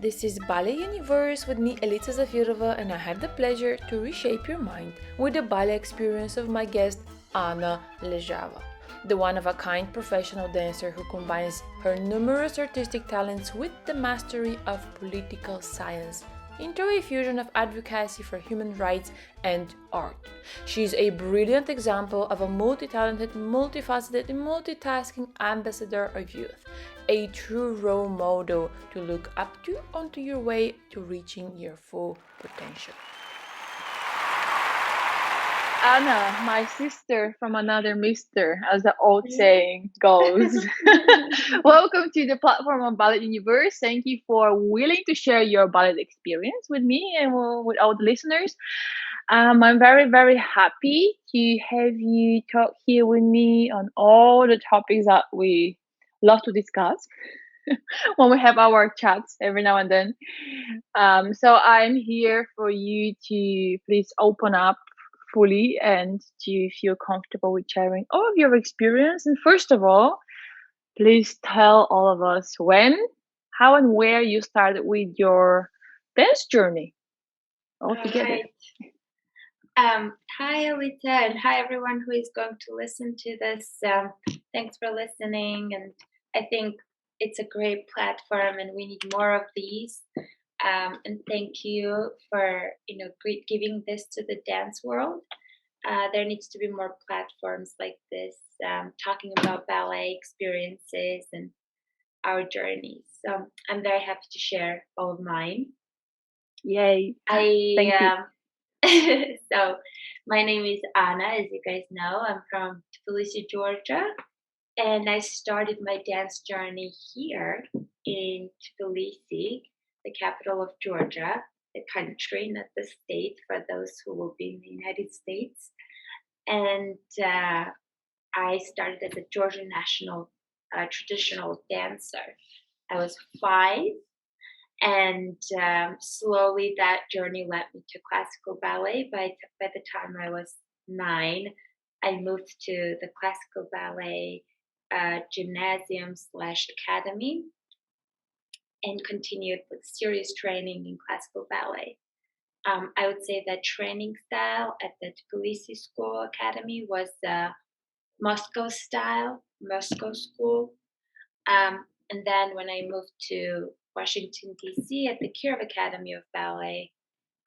this is Ballet Universe with me, Elita Zafirova, and I have the pleasure to reshape your mind with the ballet experience of my guest, Anna Lejava, the one-of-a-kind professional dancer who combines her numerous artistic talents with the mastery of political science into a fusion of advocacy for human rights and art. She is a brilliant example of a multi-talented, multifaceted, multitasking ambassador of youth, a true role model to look up to on your way to reaching your full potential. Anna, my sister from another mister, as the old saying goes. Welcome to the platform of Ballet Universe. Thank you for willing to share your ballet experience with me and with all the listeners. I'm very, very happy to have you talk here with me on all the topics that we love to discuss when we have our chats every now and then. So I'm here for you to please open up fully and to feel comfortable with sharing all of your experience. And first of all, please tell all of us when, how, and where you started with your dance journey altogether. Hi, Alita, and hi, everyone who is going to listen to this. Thanks for listening, and I think it's a great platform, and we need more of these. And thank you for giving this to the dance world. There needs to be more platforms like this, talking about ballet experiences and our journeys. So I'm very happy to share all of mine. Yay! Thank you. So my name is Anna, as you guys know. I'm from Tbilisi, Georgia, and I started my dance journey here in Tbilisi, the capital of Georgia, the country, not the state, for those who will be in the United States. And I started as a Georgian national traditional dancer. I was 5. And slowly that journey led me to classical ballet. By the time I was 9, I moved to the classical ballet gymnasium/academy and continued with serious training in classical ballet. I would say that training style at the Tbilisi School Academy was Moscow style, Moscow school. And then when I moved to Washington, D.C. at the Kirov Academy of Ballet,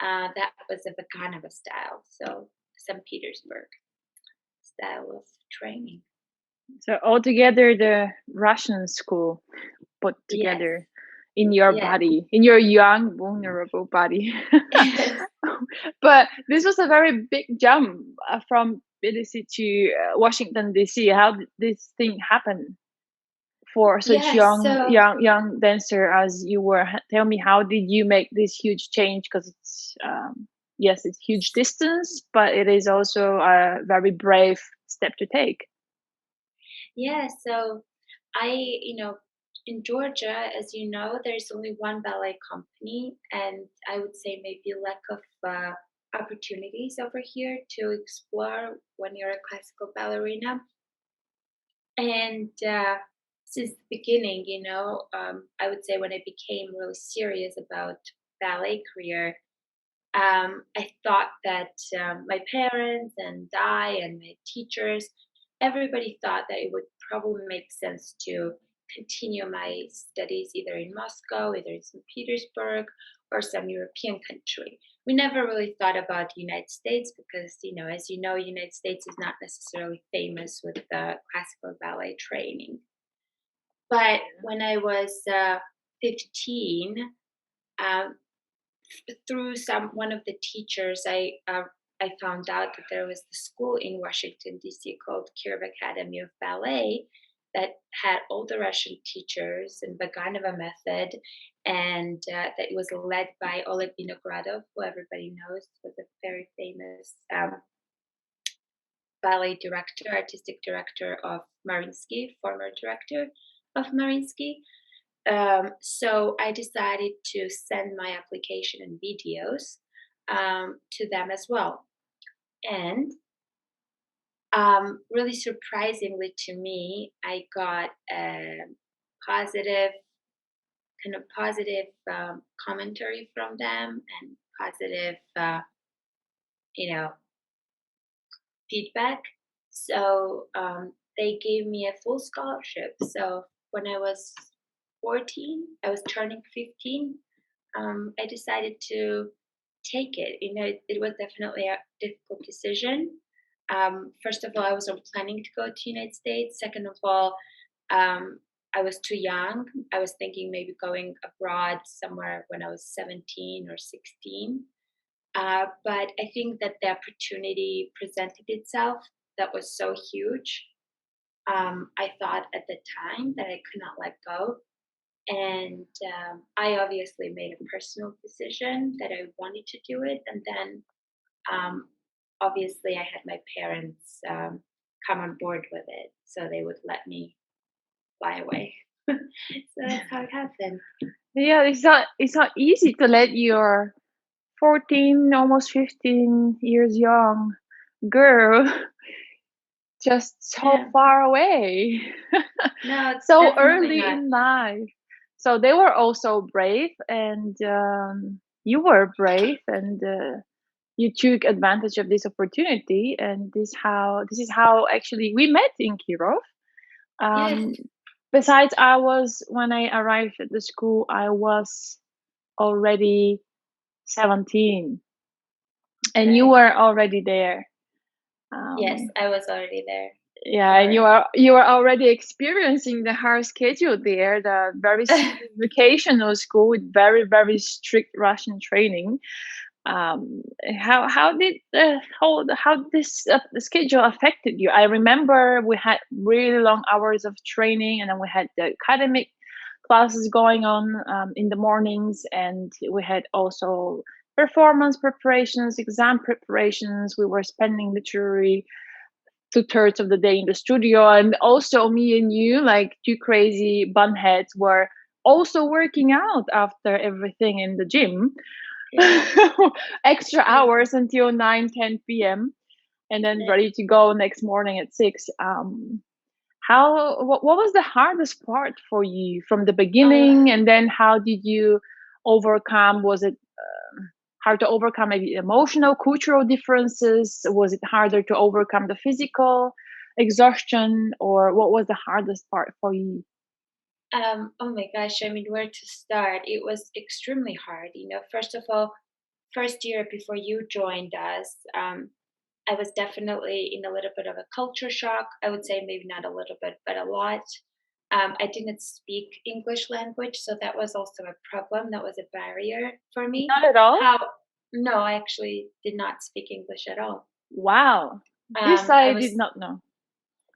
that was a Vaganova style, so St. Petersburg style of training. So altogether, the Russian school put together in your body, in your young, vulnerable body. But this was a very big jump from Tbilisi to Washington, D.C. How did this thing happen? For such young dancer as you were, tell me, how did you make this huge change? Because it's it's huge distance, but it is also a very brave step to take. So in Georgia, as you know, there's only one ballet company, and I would say maybe lack of opportunities over here to explore when you're a classical ballerina. And since the beginning, I would say when I became really serious about ballet career, I thought that my parents and I and my teachers, everybody thought that it would probably make sense to continue my studies either in Moscow, either in St. Petersburg, or some European country. We never really thought about the United States because, as you know, United States is not necessarily famous with classical ballet training. But when I was 15, through one of the teachers, I found out that there was the school in Washington, D.C. called Kirov Academy of Ballet that had all the Russian teachers and Vaganova method, and that was led by Oleg Vinogradov, who everybody knows was a very famous ballet director, artistic director of Mariinsky, former director of Mariinsky. So I decided to send my application and videos to them as well. And really surprisingly to me, I got a positive kind of positive commentary from them and positive, you know, feedback. So they gave me a full scholarship. So when I was 14, I was turning 15. I decided to take it. It was definitely a difficult decision. First of all, I wasn't planning to go to United States. Second of all, um, I was too young. I was thinking maybe going abroad somewhere when I was 17 or 16. But I think that the opportunity presented itself that was so huge. I thought at the time that I could not let go. And I obviously made a personal decision that I wanted to do it. And then um, obviously I had my parents come on board with it. So they would let me fly away. So that's how it happened. Yeah, it's not easy to let your 14, almost 15 years young girl just so Yeah. far away, No, it's so definitely early not. in life. So they were also brave, and you were brave, and you took advantage of this opportunity. And this is how actually we met in Kirov. Yes. Um, Besides, I was when I arrived at the school, I was already 17, and you Okay. were already there. Yes, Um, I was already there yeah, and before. you are already experiencing the hard schedule there, the very serious vocational school with very very strict Russian training. How did how this the schedule affected you? I remember we had really long hours of training, and then we had the academic classes going on in the mornings, and we had also performance preparations, exam preparations. We were spending literally two-thirds of the day in the studio, and also me and you, like two crazy bunheads, were also working out after everything in the gym. Yeah, Extra crazy. hours until 9, 10 p.m., and then Yeah. ready to go next morning at 6. What was the hardest part for you from the Uh, beginning, and then how did you overcome? Was it hard to overcome maybe emotional, cultural differences? Was it harder to overcome the physical exhaustion, or what was the hardest part for you? oh my gosh, I mean, where to start? It was extremely hard. First of all, first year before you joined us, I was definitely in a little bit of a culture shock. I would say maybe not a little bit, but a lot. I didn't speak English language, so that was also a problem. That was a barrier for me. Not at all. How? No, I actually did not speak English at all. Wow, this I I did was not know.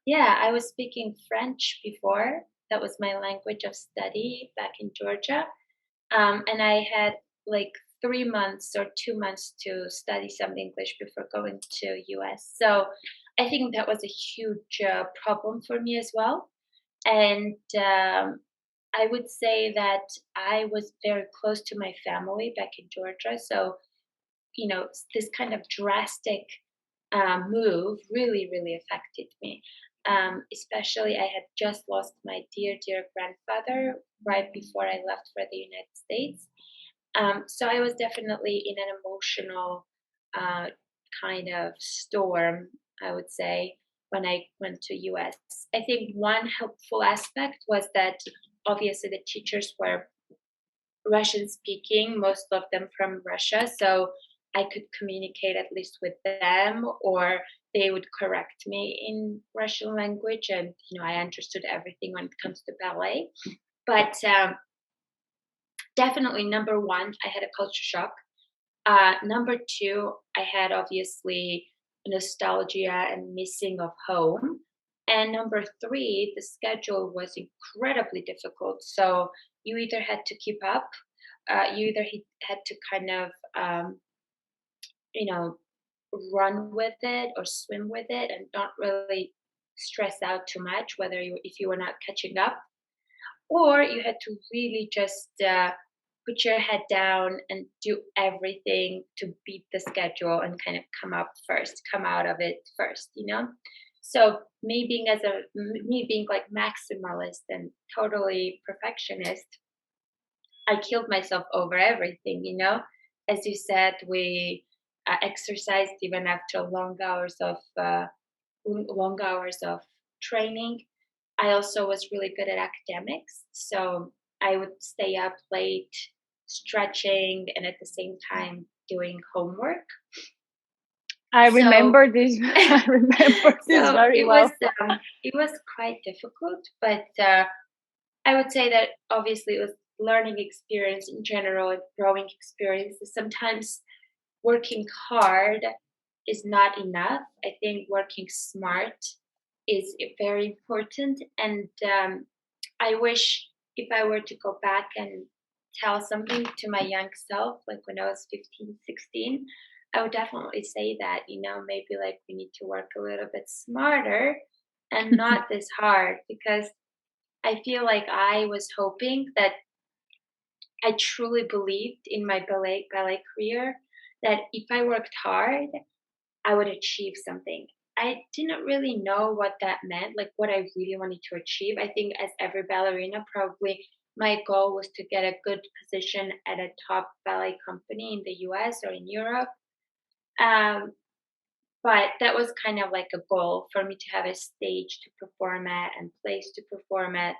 Yeah, I was speaking French before. That was my language of study back in Georgia. And I had like 3 months or 2 months to study some English before going to US. So I think that was a huge problem for me as well. And I would say that I was very close to my family back in Georgia. So this kind of drastic move really, really affected me. Especially, I had just lost my dear, dear grandfather right before I left for the United States. So I was definitely in an emotional uh, kind of storm, I would say, when I went to US. I think one helpful aspect was that obviously the teachers were Russian speaking, most of them from Russia. So I could communicate at least with them, or they would correct me in Russian language. And, I understood everything when it comes to ballet. But definitely, number one, I had a culture shock. Number two, I had obviously nostalgia and missing of home. And number three, the schedule was incredibly difficult. So you either had to keep up, you either had to kind of, you know, run with it or swim with it and not really stress out too much, if you were not catching up, or you had to really just put your head down and do everything to beat the schedule and kind of come out of it first. So me being like maximalist and totally perfectionist, I killed myself over everything, you know? As you said, we exercised even after long hours of training. I also was really good at academics, so I would stay up late stretching and at the same time doing homework. I So remember this. I remember this so very well. it was quite difficult, but I would say that obviously it was learning experience in general and growing experience. Sometimes working hard is not enough. I think working smart is very important. And I wish if I were to go back and tell something to my young self, like when I was 15, 16, I would definitely say that, maybe like we need to work a little bit smarter and not this hard, because I feel like I was hoping that I truly believed in my ballet career that if I worked hard, I would achieve something. I didn't really know what that meant, like what I really wanted to achieve. I think as every ballerina, probably my goal was to get a good position at a top ballet company in the US or in Europe. Um, but that was kind of like a goal for me to have a stage to perform at and place to perform at,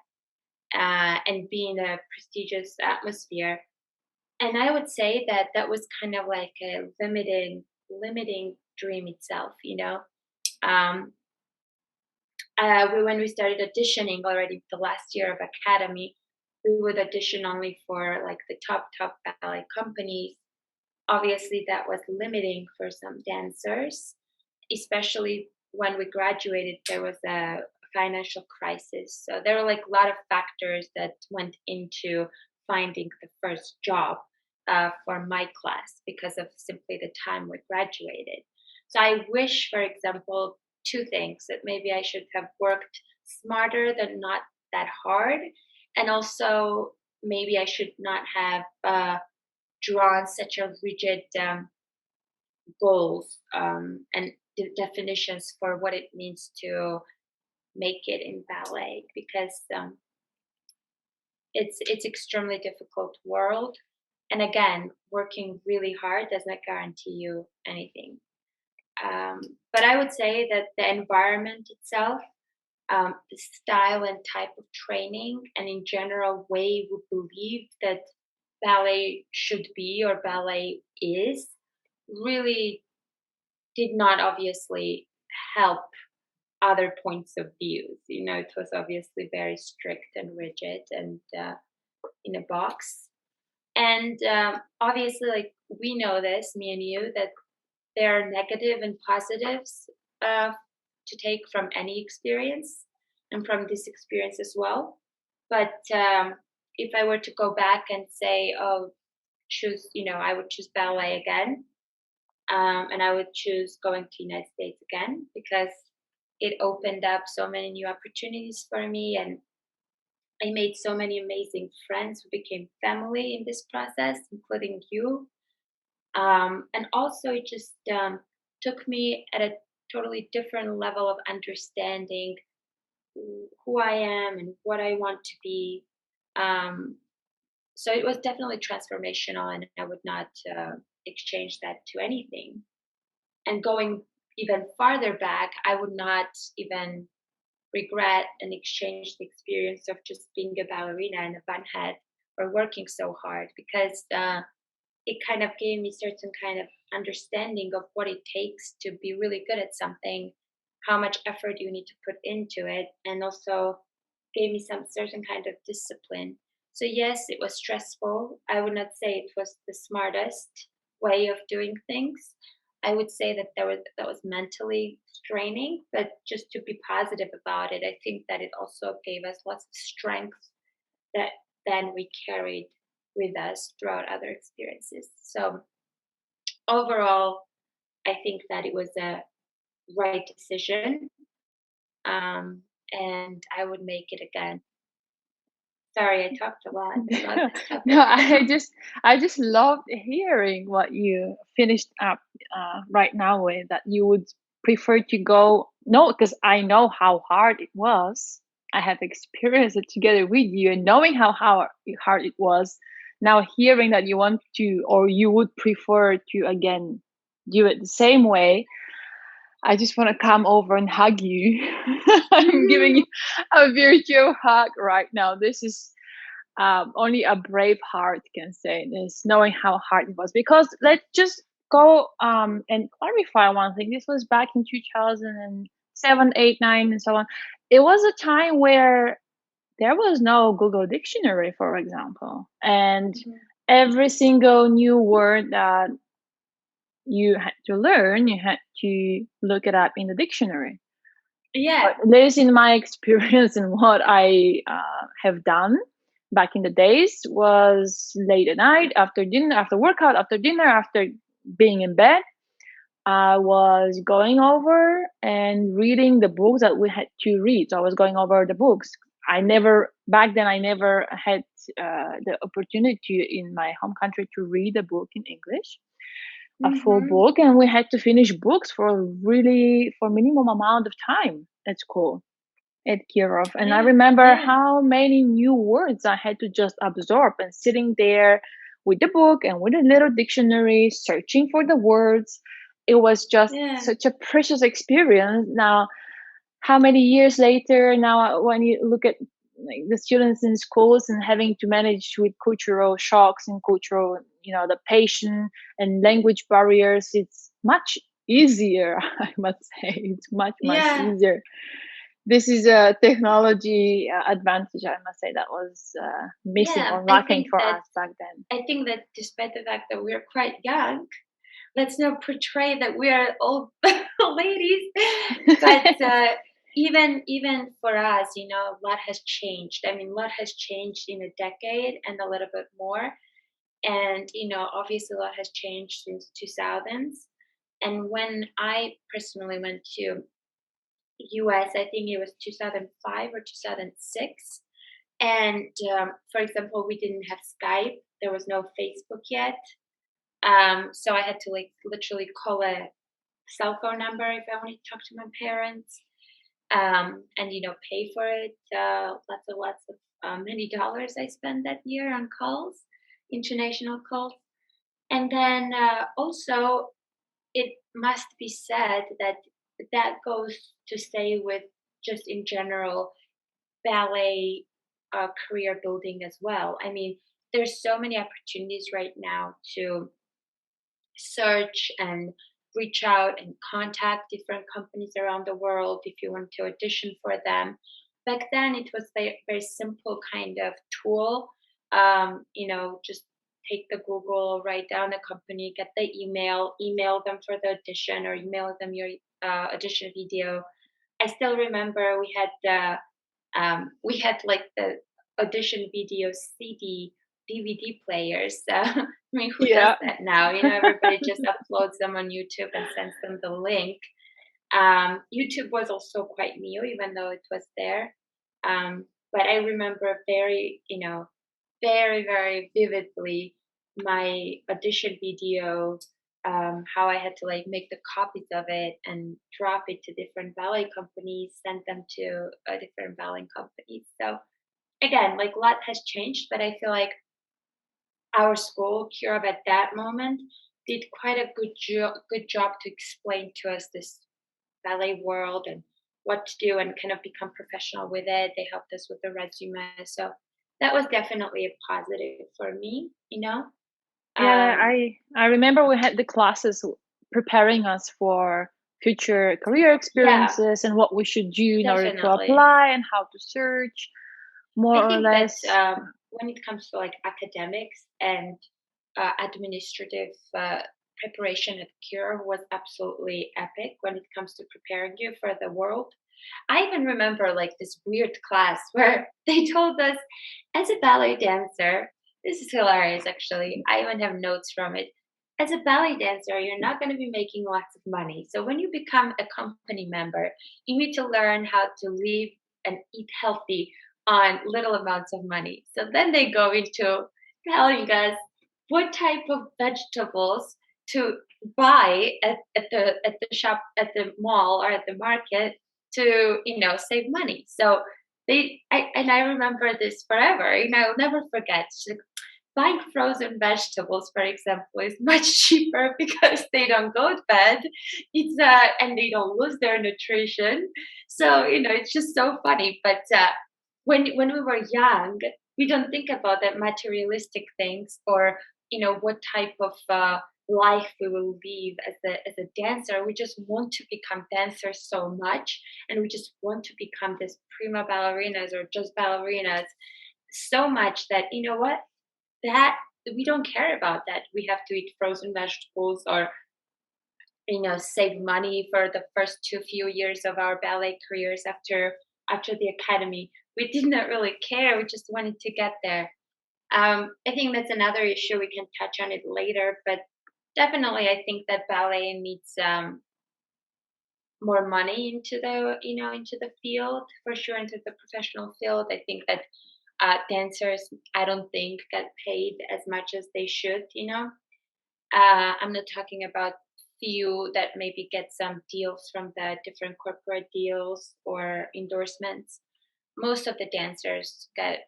and be in a prestigious atmosphere. And I would say that that was kind of like a limiting dream itself, Um, when we started auditioning already the last year of academy, we would audition only for like the top ballet companies. Obviously, that was limiting for some dancers, especially when we graduated. There was a financial crisis, so there were like a lot of factors that went into finding the first job for my class because of simply the time we graduated. So I wish, for example, two things: that maybe I should have worked smarter than not that hard, and also maybe I should not have drawn such a rigid goals and definitions for what it means to make it in ballet, because it's extremely difficult world, and again, working really hard does not guarantee you anything. um, but I would say that the environment itself, the style and type of training, and in general way we believe that ballet should be or ballet is, really did not obviously help other points of views. It was obviously very strict and rigid and in a box. And obviously, like we know this, me and you, that there are negative and positives uh, to take from any experience and from this experience as well. But if I were to go back and say, oh, I would choose ballet again, and I would choose going to United States again because it opened up so many new opportunities for me, and I made so many amazing friends who became family in this process, including you. And also, it just took me at a totally different level of understanding who I am and what I want to be. Um, so it was definitely transformational, and I would not exchange that to anything. And going even farther back, I would not even regret and exchange the experience of just being a ballerina and a bunhead or working so hard, because it kind of gave me certain kind of understanding of what it takes to be really good at something, how much effort you need to put into it, and also gave me some certain kind of discipline. So yes, it was stressful. I would not say it was the smartest way of doing things. I would say that that was mentally straining, but just to be positive about it, I think that it also gave us lots of strength that then we carried with us throughout other experiences. So overall, I think that it was a right decision, and I would make it again. Sorry, I talked a lot about this No, topic. I just loved hearing what you finished up right now with, that you would prefer to go. No, because I know how hard it was. I have experienced it together with you, and knowing how hard it was, now hearing that you want to, or you would prefer to again do it the same way, I just want to come over and hug you. I'm giving you a virtual hug right now. This is only a brave heart can say this, knowing how hard it was. Because let's just go and clarify one thing. This was back in 2007, 8, 9, and so on. It was a time where there was no Google Dictionary, for example, and every single new word that you had to learn, you had to look it up in the dictionary. Yeah. But this, in my experience and what I have done back in the days, was late at night, after dinner, after workout, after dinner, after being in bed, I was going over and reading the books that we had to read. So I was going over the books. Back then, I never had the opportunity in my home country to read a book in English, a full book, and we had to finish books for minimum amount of time at school at Kirov. And I remember how many new words I had to just absorb, and sitting there with the book and with a little dictionary, searching for the words. It was just such a precious experience. Now, how many years later, now when you look at like the students in schools and having to manage with cultural shocks and cultural, the patient and language barriers, it's much easier. I must say it's much easier. This is a technology advantage, I must say, that was missing or lacking for us back then. I think that despite the fact that we're quite young, let's not portray that we are old ladies, but even for us, a lot has changed. I mean, a lot has changed in a decade and a little bit more. And, obviously a lot has changed since 2000s. And when I personally went to US, I think it was 2005 or 2006. And for example, we didn't have Skype. There was no Facebook yet. So I had to literally call a cell phone number if I wanted to talk to my parents, and pay for it. Lots of many dollars I spent that year on calls, international calls, and then also it must be said that that goes to say with just in general ballet career building as well. I mean, there's so many opportunities right now to search and reach out and contact different companies around the world if you want to audition for them. Back then, it was very simple kind of tool. Just take the Google, write down a company, get the email them for the audition, or email them your audition video. I still remember we had like the audition video CD DVD players. I mean, who does that now? Everybody just uploads them on YouTube and sends them the link. YouTube was also quite new, even though it was there. But I remember very, very vividly my audition video, how I had to make the copies of it and drop it to different ballet companies, send them to different ballet companies. So again, a lot has changed, but I feel like our school, Kirov, at that moment, did quite a good job to explain to us this ballet world and what to do and kind of become professional with it. They helped us with the resume. So that was definitely a positive for me. I remember we had the classes preparing us for future career experiences and what we should do in order to apply and how to search, more or less. That, when it comes to academics and administrative preparation at Cure was absolutely epic when it comes to preparing you for the world. I even remember this weird class where they told us, as a ballet dancer, this is hilarious actually. I even have notes from it. As a ballet dancer, you're not going to be making lots of money. So when you become a company member, you need to learn how to live and eat healthy on little amounts of money. So then they go into telling us what type of vegetables to buy at the shop, at the mall, or at the market to save money. So I remember this forever. I'll never forget. She's like, buying frozen vegetables, for example, is much cheaper because they don't go bad. It's and they don't lose their nutrition. So it's just so funny. But when we were young, we don't think about that materialistic things, or what type of life we will live as a dancer. We just want to become dancers so much, and we just want to become this prima ballerinas or just ballerinas so much that what that we don't care about that. We have to eat frozen vegetables, or save money for the first two few years of our ballet careers after the academy. We did not really care. We just wanted to get there. I think that's another issue. We can touch on it later, but definitely I think that ballet needs more money into the field, for sure, into the professional field. I think that dancers, I don't think, get paid as much as they should. I'm not talking about few that maybe get some deals from the different corporate deals or endorsements. Most of the dancers get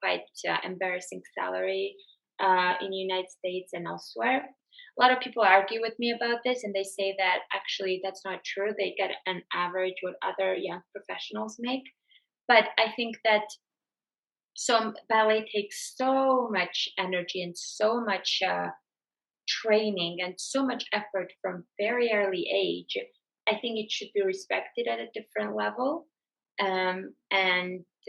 quite embarrassing salary in the United States and elsewhere. A lot of people argue with me about this, and they say that actually that's not true. They get an average what other young professionals make. But I think that some ballet takes so much energy and so much training and so much effort from very early age. I think it should be respected at a different level. And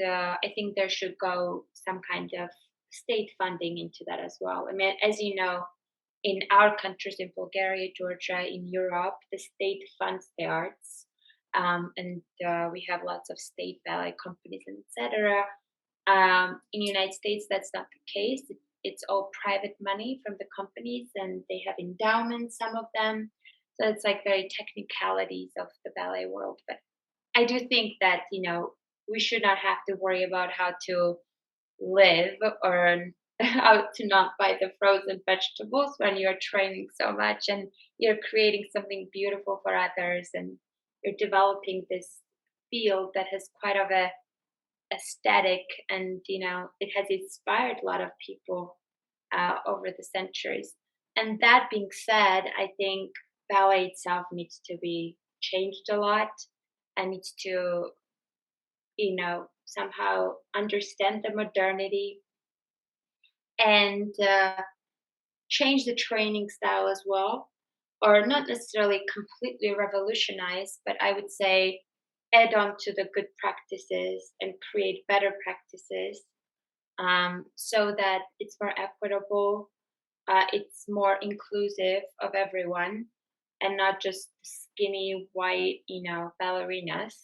I think there should go some kind of state funding into that as well. I mean, as you know, in our countries, in Bulgaria, Georgia, in Europe, the state funds the arts. And we have lots of state ballet companies, and etc. In the United States, that's not the case. It's all private money from the companies, and they have endowments, some of them. So it's like very technicalities of the ballet world. But I do think that we should not have to worry about how to live, or how to not buy the frozen vegetables when you're training so much and you're creating something beautiful for others, and you're developing this field that has quite of a aesthetic, and it has inspired a lot of people over the centuries. And that being said, I think ballet itself needs to be changed a lot, and needs to somehow understand the modernity, and change the training style as well, or not necessarily completely revolutionize, but I would say add on to the good practices and create better practices, so that it's more equitable, it's more inclusive of everyone, and not just skinny white, ballerinas.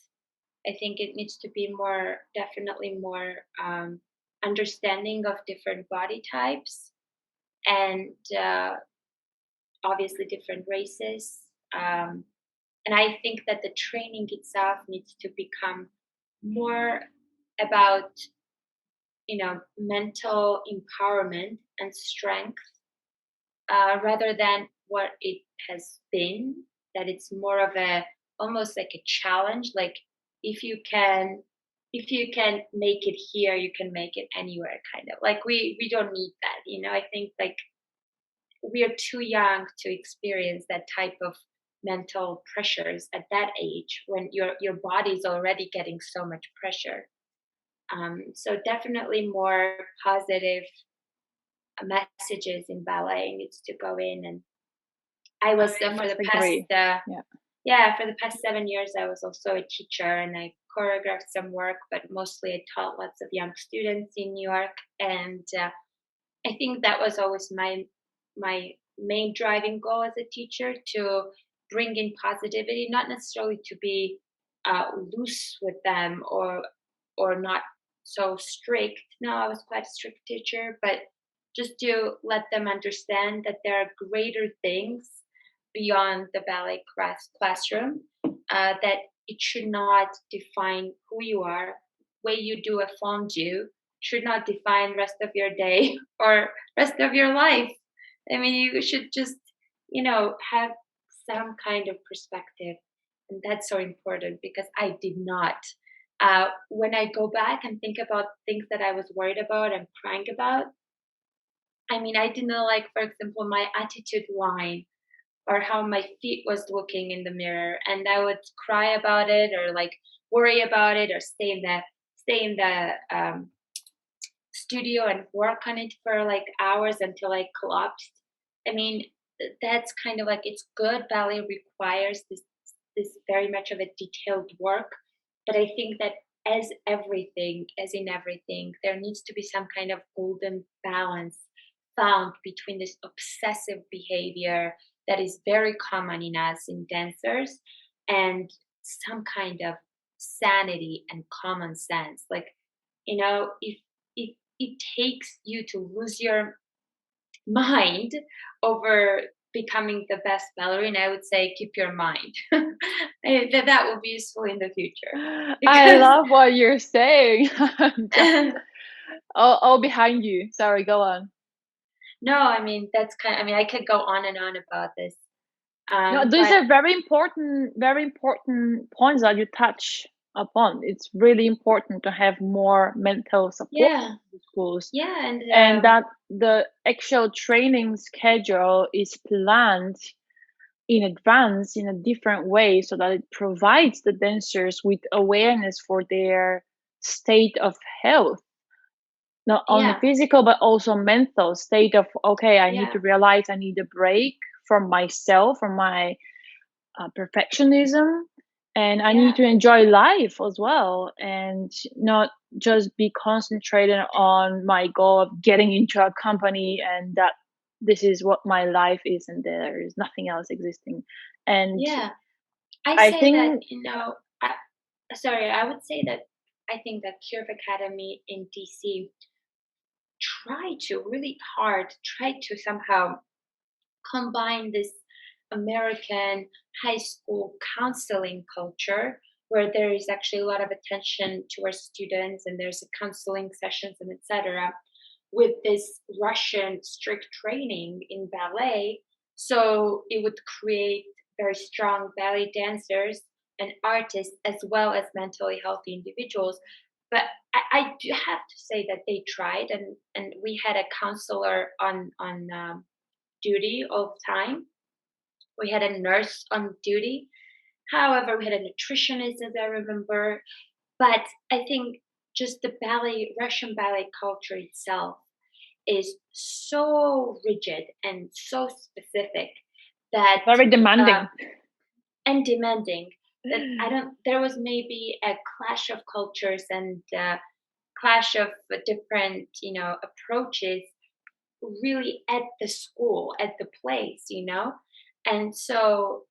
I think it needs to be more, definitely more understanding of different body types, and obviously different races. Um, and I think that the training itself needs to become more about mental empowerment and strength, rather than what it has been. That it's more of a, almost like a challenge. Like if you can if you can make it here, you can make it anywhere. Kind of like we don't need that. I think like we are too young to experience that type of mental pressures at that age, when your body's already getting so much pressure. So definitely more positive messages in ballet needs to go in. And I was I for must the past agree. Yeah. yeah, for the past 7 years I was also a teacher, and I choreographed some work, but mostly I taught lots of young students in New York. And I think that was always my main driving goal as a teacher, to bring in positivity, not necessarily to be loose with them, or not so strict. No, I was quite a strict teacher, but just to let them understand that there are greater things beyond the ballet classroom. That it should not define who you are. Way you do a fondue should not define rest of your day or rest of your life. I mean, you should just have some kind of perspective, and that's so important because I did not. When I go back and think about things that I was worried about and crying about, I mean, I didn't like, for example, my attitude line or how my feet was looking in the mirror, and I would cry about it or like worry about it or stay in the studio and work on it for like hours until I collapsed. I mean, that's kind of like it's good. Ballet requires this very much of a detailed work, but I think that as in everything, there needs to be some kind of golden balance found between this obsessive behavior that is very common in us in dancers and some kind of sanity and common sense. Like, if it takes you to lose your mind over becoming the best ballerina, I would say keep your mind. That will be useful in the future I because love what you're saying. Just all behind you. Sorry, go on. no, I mean I mean I could go on and on about this. No, these But are very important points that you touch upon. It's really important to have more mental support yeah, in schools, yeah, and and that the actual training schedule is planned in advance in a different way so that it provides the dancers with awareness for their state of health, not only yeah, physical but also mental state of, okay, I need yeah, to realize I need a break from myself, from my perfectionism, and I need yeah, to enjoy life as well and not just be concentrated on my goal of getting into a company and that this is what my life is and there is nothing else existing. And yeah. I I say that, think sorry, I would say that I think that Curve Academy in DC try to somehow combine this American high school counseling culture where there is actually a lot of attention towards students and there's counseling sessions and etc. with this Russian strict training in ballet. So it would create very strong ballet dancers and artists as well as mentally healthy individuals. But I do have to say that they tried, and we had a counselor on duty all the time. We had a nurse on duty. However, we had a nutritionist, as I remember. But I think just the Russian ballet culture itself is so rigid and so specific that very demanding. and demanding that I don't. There was maybe a clash of cultures and clash of different, approaches really at the school, at the place. And so,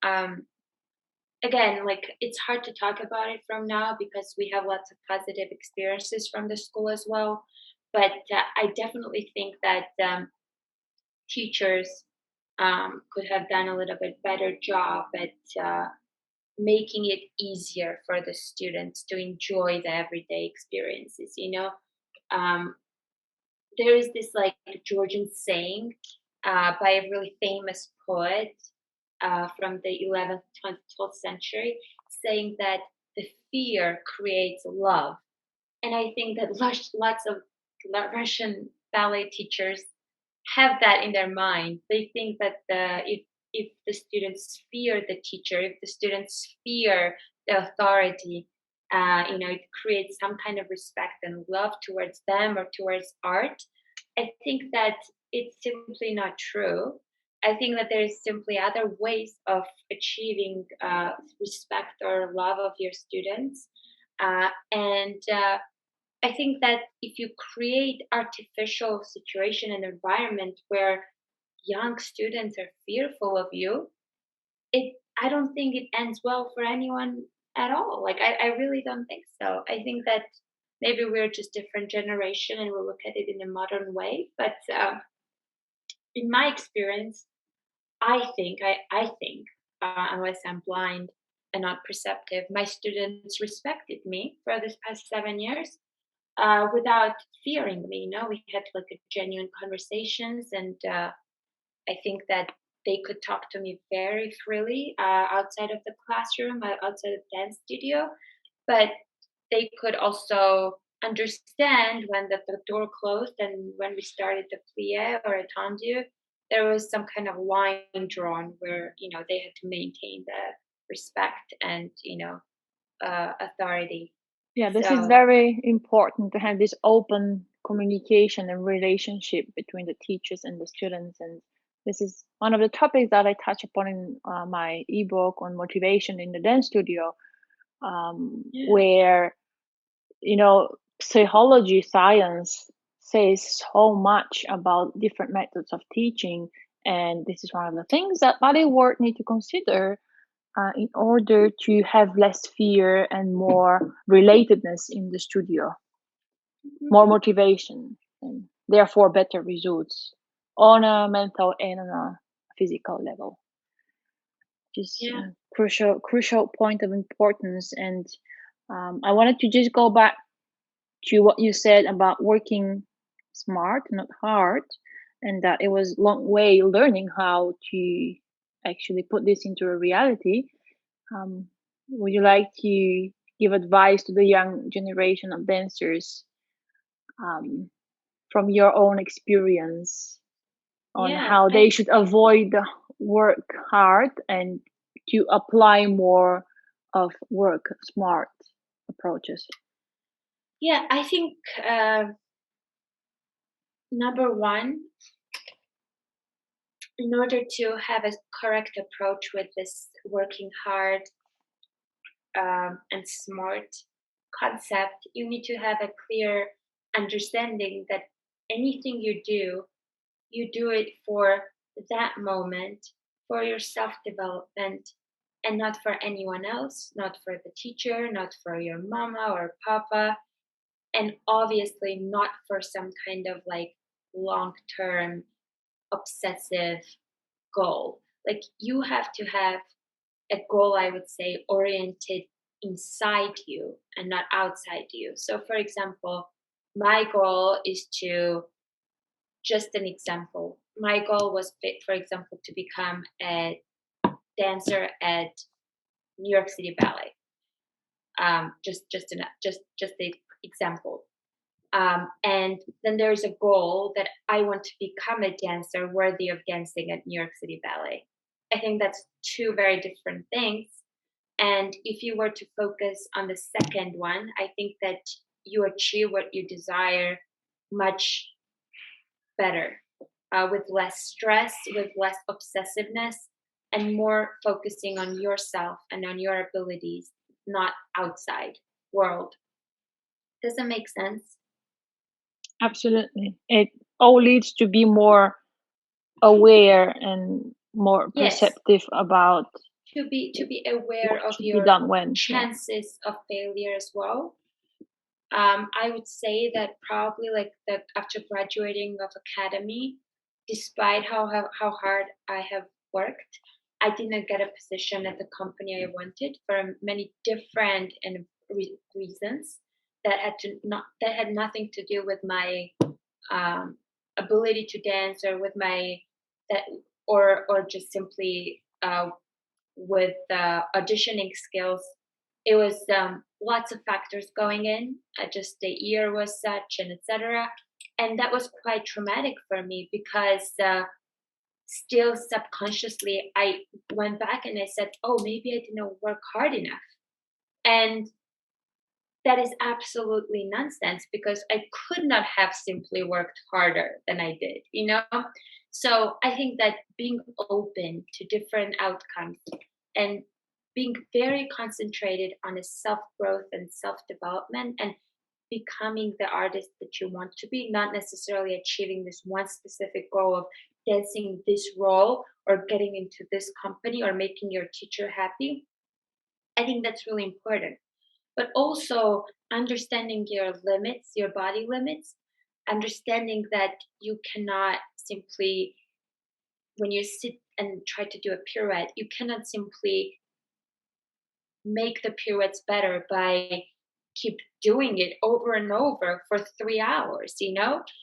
again, like it's hard to talk about it from now because we have lots of positive experiences from the school as well. But I definitely think that teachers could have done a little bit better job at making it easier for the students to enjoy the everyday experiences. Um, there is this like Georgian saying by a really famous poet from the 11th, 12th century, saying that the fear creates love. And I think that lots of Russian ballet teachers have that in their mind. They think that if the students fear the teacher, if the students fear the authority, it creates some kind of respect and love towards them or towards art. I think that it's simply not true. I think that there is simply other ways of achieving respect or love of your students, and I think that if you create artificial situation and environment where young students are fearful of you, it I don't think it ends well for anyone at all. Like I really don't think so. I think that maybe we're just different generation and we'll look at it in a modern way. But in my experience, I think unless I'm blind and not perceptive, my students respected me for this past 7 years without fearing me. We had like a genuine conversations, and I think that they could talk to me very freely outside of the classroom, outside of dance studio. But they could also understand when the door closed and when we started the plie or étendu, there was some kind of line drawn where, they had to maintain the respect and, authority. Yeah, this is So, very important to have this open communication and relationship between the teachers and the students. And this is one of the topics that I touch upon in my ebook on motivation in the dance studio, yeah, where, you know, psychology science says so much about different methods of teaching. And this is one of the things that bodywork need to consider in order to have less fear and more relatedness in the studio, mhm, more motivation, and therefore better results on a mental and on a physical level. Just yeah, crucial point of importance. And I wanted to just go back to what you said about working smart, not hard, and that it was long way learning how to actually put this into a reality. Um, would you like to give advice to the young generation of dancers um, from your own experience on yeah. how they should avoid work hard and to apply more of work smart approaches? I think number one, in order to have a correct approach with this working hard and smart concept, you need to have a clear understanding that anything you do it for that moment, for your self development, and not for anyone else, not for the teacher, not for your mama or papa, and obviously not for some kind of like long term obsessive goal. Like you have to have a goal, I would say, oriented inside you and not outside you. So, for example, my goal is to, just an example, my goal was, for example, to become a dancer at New York City Ballet. Just the example. And then there's a goal that I want to become a dancer worthy of dancing at New York City Ballet. I think that's two very different things. And if you were to focus on the second one, I think that you achieve what you desire much better, with less stress, with less obsessiveness, and more focusing on yourself and on your abilities, not outside world. Does that make sense? Absolutely. It all leads to be more aware and more Yes, perceptive about to be aware what of should be your done when. Yeah. chances of failure as well. I would say that probably like that after graduating of academy, despite how hard I have worked, I didn't get a position at the company I wanted for many different and reasons that had nothing to do with my um, ability to dance or with my that or just simply with auditioning skills. It was lots of factors going in. Just the year was such and etc. And that was quite traumatic for me because still subconsciously I went back and I said, "Oh, maybe I didn't work hard enough." And that is absolutely nonsense because I could not have simply worked harder than I did. So I think that being open to different outcomes and being very concentrated on a self growth and self development and becoming the artist that you want to be, not necessarily achieving this one specific goal of dancing this role or getting into this company or making your teacher happy. I think that's really important, but also understanding your limits, your body limits, understanding that you cannot simply, when you sit and try to do a pirouette, you cannot simply make the pirouettes better by keep doing it over and over for 3 hours.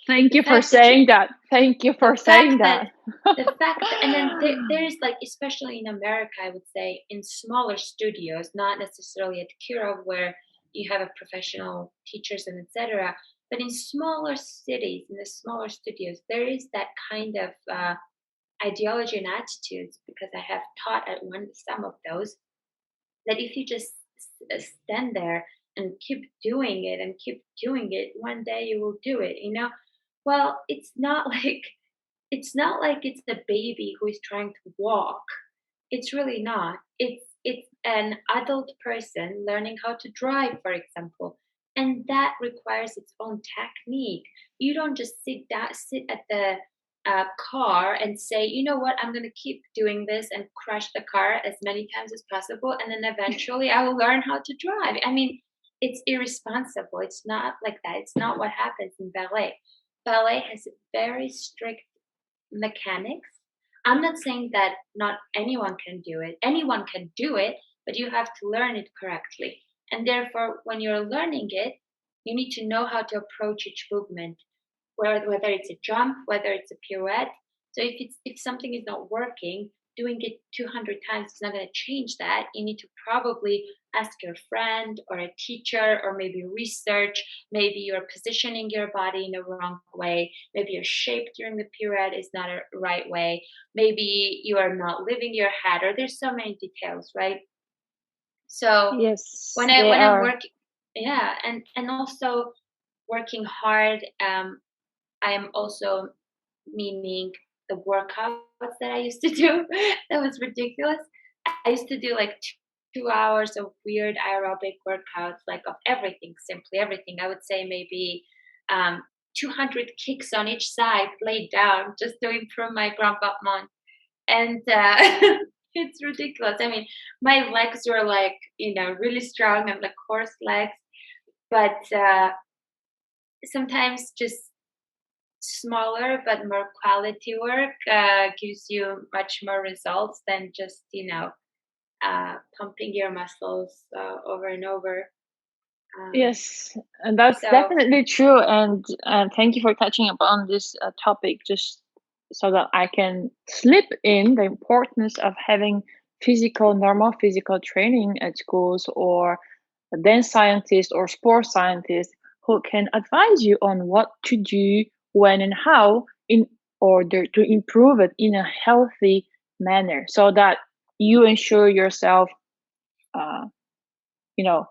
Thank The you for fact that you saying that. Thank you the for fact saying that that. and then there's like, especially in America, I would say in smaller studios, not necessarily at Kirov, where you have a professional teachers and etc. But in smaller cities, in the smaller studios, there is that kind of ideology and attitudes, because I have taught at some of those, that if you just stand there and keep doing it and keep doing it, one day you will do it, you know? Well, it's not like it's a baby who is trying to walk. It's really not. It's an adult person learning how to drive, for example, and that requires its own technique. You don't just sit at the car and say, you know what, I'm going to keep doing this and crash the car as many times as possible, and then eventually I will learn how to drive. I mean, it's irresponsible. It's not like that. It's not what happens in ballet. Ballet has very strict mechanics. I'm not saying that not anyone can do it. Anyone can do it, but you have to learn it correctly. And therefore, when you're learning it, you need to know how to approach each movement, whether it's a jump, whether it's a pirouette. So if something is not working, doing it 200 times is not going to change that. You need to probably ask your friend or a teacher, or maybe research. Maybe you're positioning your body in the wrong way. Maybe your shape during the pirouette is not a right way. Maybe you are not leaving your head, or there's so many details, right? So Yes, when I they when I'm are. working, yeah, and also working hard. I am also meaning the workouts that I used to do. That was ridiculous. I used to do like 2 hours of weird aerobic workouts, like of everything, simply everything. I would say maybe 200 kicks on each side laid down just to improve my grand battement. And it's ridiculous. I mean, my legs were like, really strong and like horse legs, but sometimes just smaller but more quality work gives you much more results than just pumping your muscles over and over. um, Yes, and that's so definitely true. And thank you for touching upon this topic, just so that I can slip in the importance of having normal physical training at schools, or a dance scientist or sports scientist who can advise you on what to do, when, and how, in order to improve it in a healthy manner, so that you ensure yourself, uh, you know,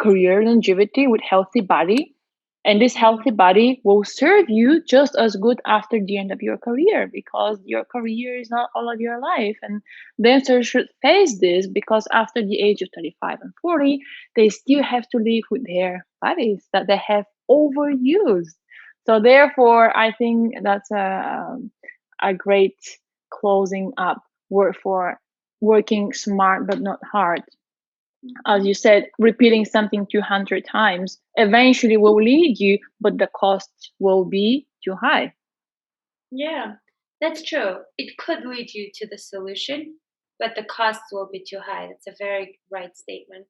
career longevity with healthy body, and this healthy mhm. body will serve you just as good after the end of your career, because your career is not all of your life. And dancers should face this, because after the age of 35 and 40, they still have to live with their bodies that they have overused. So therefore, I think that's a great closing up word for working smart but not hard. As Mhm. you said, repeating something 200 times eventually will lead you, but the cost will be too high. Yeah, that's true. It could lead you to the solution, but the costs will be too high. That's a very right statement.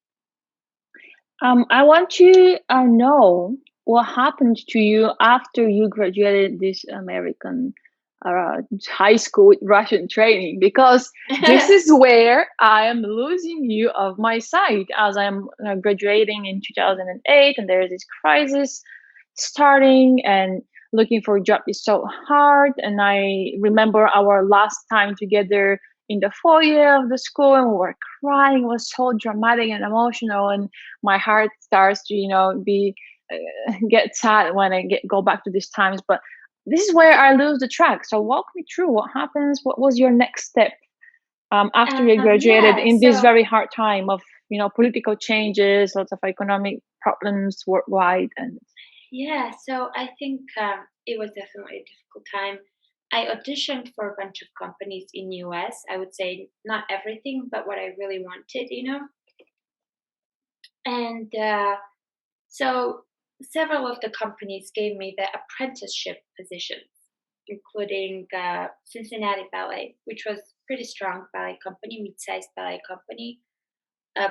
I want to know what happened to you after you graduated this American high school with Russian training, because this is where I am losing you of my sight, as I'm graduating in 2008, and there is this crisis starting, and looking for a job is so hard. And I remember our last time together in the foyer of the school, and we were crying. It was so dramatic and emotional, and my heart starts to be get sad when I go back to these times. But this is where I lose the track. So walk me through what happens. What was your next step after you graduated Yeah, in this so very hard time of political changes, lots of economic problems worldwide, and I think it was definitely a difficult time. I auditioned for a bunch of companies in US. I would say not everything, but what I really wanted. And so several of the companies gave me the apprenticeship positions, including Cincinnati Ballet, which was pretty strong ballet company, mid-sized ballet company,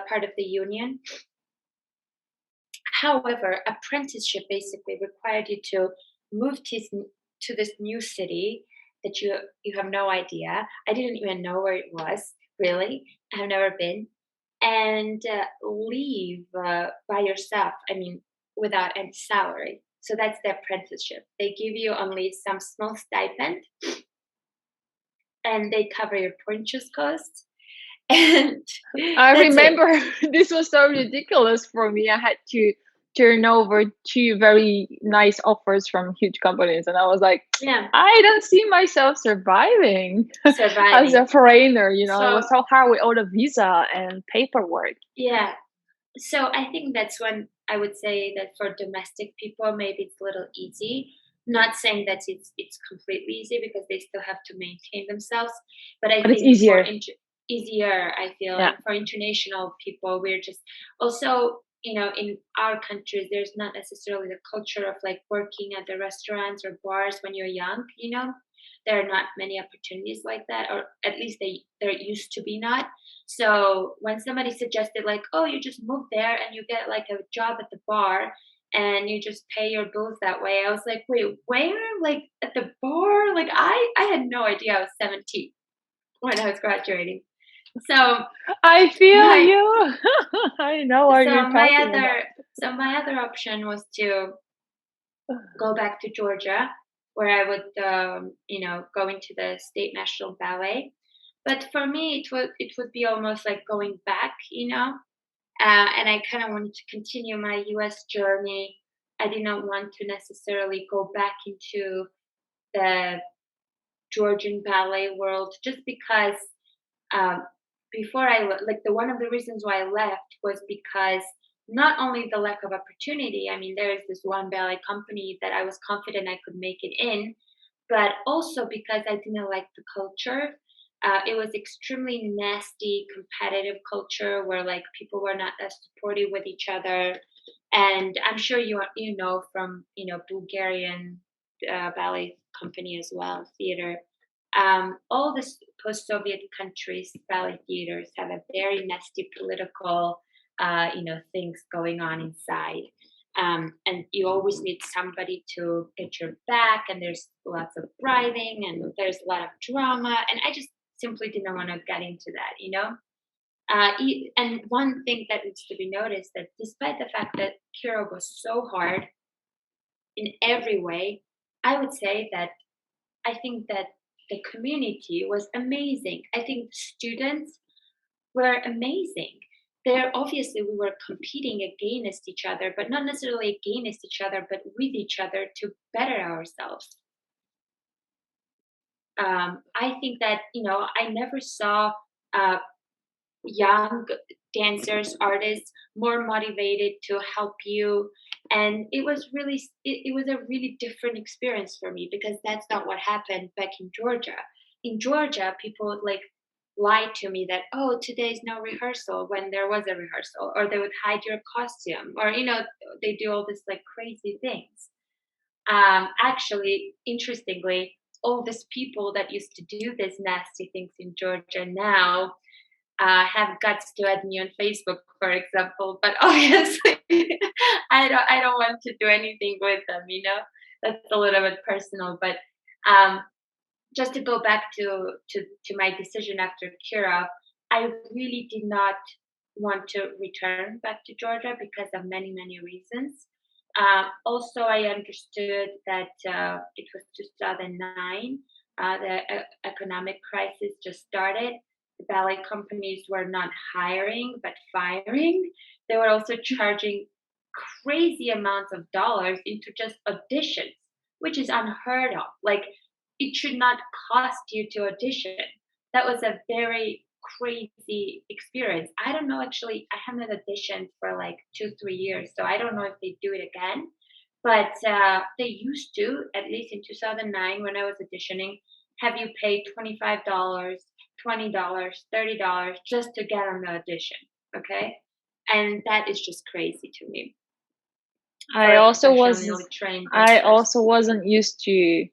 part of the union. However, apprenticeship basically required you to move to this new city that you have no idea. I didn't even know where it was, really. I've never been. and leave by yourself. I mean, without any salary. So that's the apprenticeship. They give you only some small stipend, and they cover your purchase costs, and I that's it. remember this was so ridiculous for me. I had to turn over two very nice offers from huge companies, and I was like, Yeah, I don't see myself surviving as surviving. a foreigner. You know, it was So so hard with all the visa and paperwork. yeah, so I think that's when I would say that for domestic people, maybe it's a little easy. Not saying that it's completely easy because they still have to maintain themselves, but I But it's think for easier. easier, I feel, Yeah, and for international people, we're just also, in our countries, there's not necessarily the culture of like working at the restaurants or bars when you're young. There are not many opportunities like that, or at least there used to be not. So when somebody suggested like, "Oh, you just move there and you get like a job at the bar and you just pay your bills that way," I was like, "Wait, where? Like at the bar?" Like I had no idea. I was 17 when I was graduating. So I feel my you. I know what you're so my talking other about. so my other option was to go back to Georgia, where I would go into the state national ballet. But for me, it would be almost like going back. And I kind of wanted to continue my US journey. I did not want to necessarily go back into the Georgian ballet world just because um, before like the one of the reasons why I left was because not only the lack of opportunity. I mean, there is this one ballet company that I was confident I could make it in, but also because I didn't like the culture. It was extremely nasty, competitive culture where like people were not as supportive with each other, and I'm sure you know from Bulgarian ballet company as well, theater. All the post-Soviet countries' ballet theaters have a very nasty political, things going on inside. And you always need somebody to get your back, and there's lots of bribing, and there's a lot of drama, and I just simply didn't want to get into that. And one thing that needs to be noticed that despite the fact that Kiro was so hard in every way, I would say that I think that the community was amazing. I think the students were amazing. There, obviously, we were competing against each other, but not necessarily against each other, but with each other to better ourselves. I think that, I never saw uh, young dancers, artists more motivated to help you. And it was a really different experience for me because that's not what happened back in Georgia. In Georgia, people would like lie to me that, oh, today's no rehearsal when there was a rehearsal, or they would hide your costume, or they do all this like crazy things. Actually, interestingly, all these people that used to do these nasty things in Georgia now have guts to add me on Facebook, for example. But obviously, I don't want to do anything with them. That's a little bit personal. But um, just to go back to my decision after Kirov, I really did not want to return back to Georgia because of many reasons. Also, I understood that it was 2009. The economic crisis just started. The ballet companies were not hiring but firing. They were also charging crazy amounts of dollars into just auditions, which is unheard of. Like, it should not cost you to audition. That was a very crazy experience. I don't know, actually, I haven't auditioned for like 2, 3 years, so I don't know if they do it again. But they used to, at least in 2009 when I was auditioning, have you pay $25, $20, $30 just to get on the audition. Okay. And that is just crazy to me I for also professionally was trained I dancers. also wasn't used to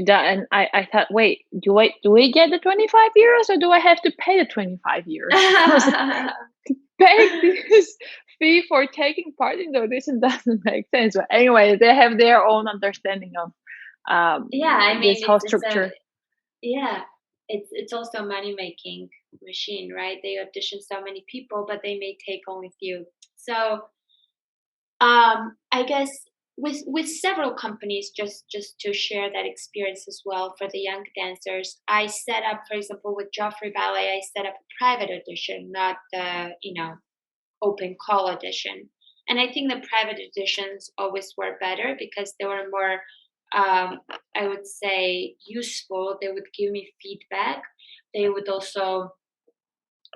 that, and I thought, wait, do I get the 25 euros or do I have to pay the 25 euros? I was like, paying this fee for taking part in the audition doesn't make sense. But anyway, they have their own understanding of Yeah, I this mean whole it's a structure. yeah, it's also money making. machine, right? They audition so many people, but they may take only few. So I guess with several companies, just to share that experience as well for the young dancers, I set up, for example, with Joffrey Ballet, I set up a private audition, not the open call audition. And I think the private auditions always were better because they were more, I would say, useful. They would give me feedback. They would also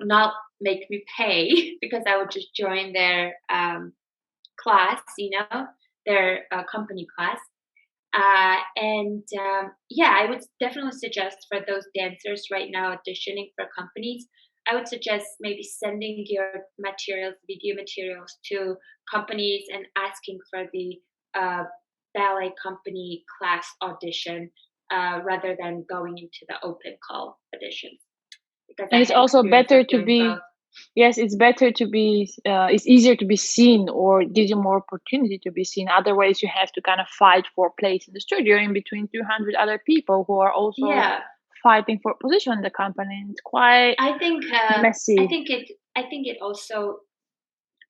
not make me pay because I would just join their class, their company class. And yeah, I would definitely suggest for those dancers right now auditioning for companies, I would suggest maybe sending your materials, video materials to companies and asking for the uh, ballet company class audition rather than going into the open call audition because I And it's had also experience better of to doing both. be, yes, it's better to be, it's easier to be seen, or gives you more opportunity to be seen. Otherwise, you have to kind of fight for a place in the studio in between 200 other people who are also Yeah, fighting for a position in the company. It's quite I think I messy. think it also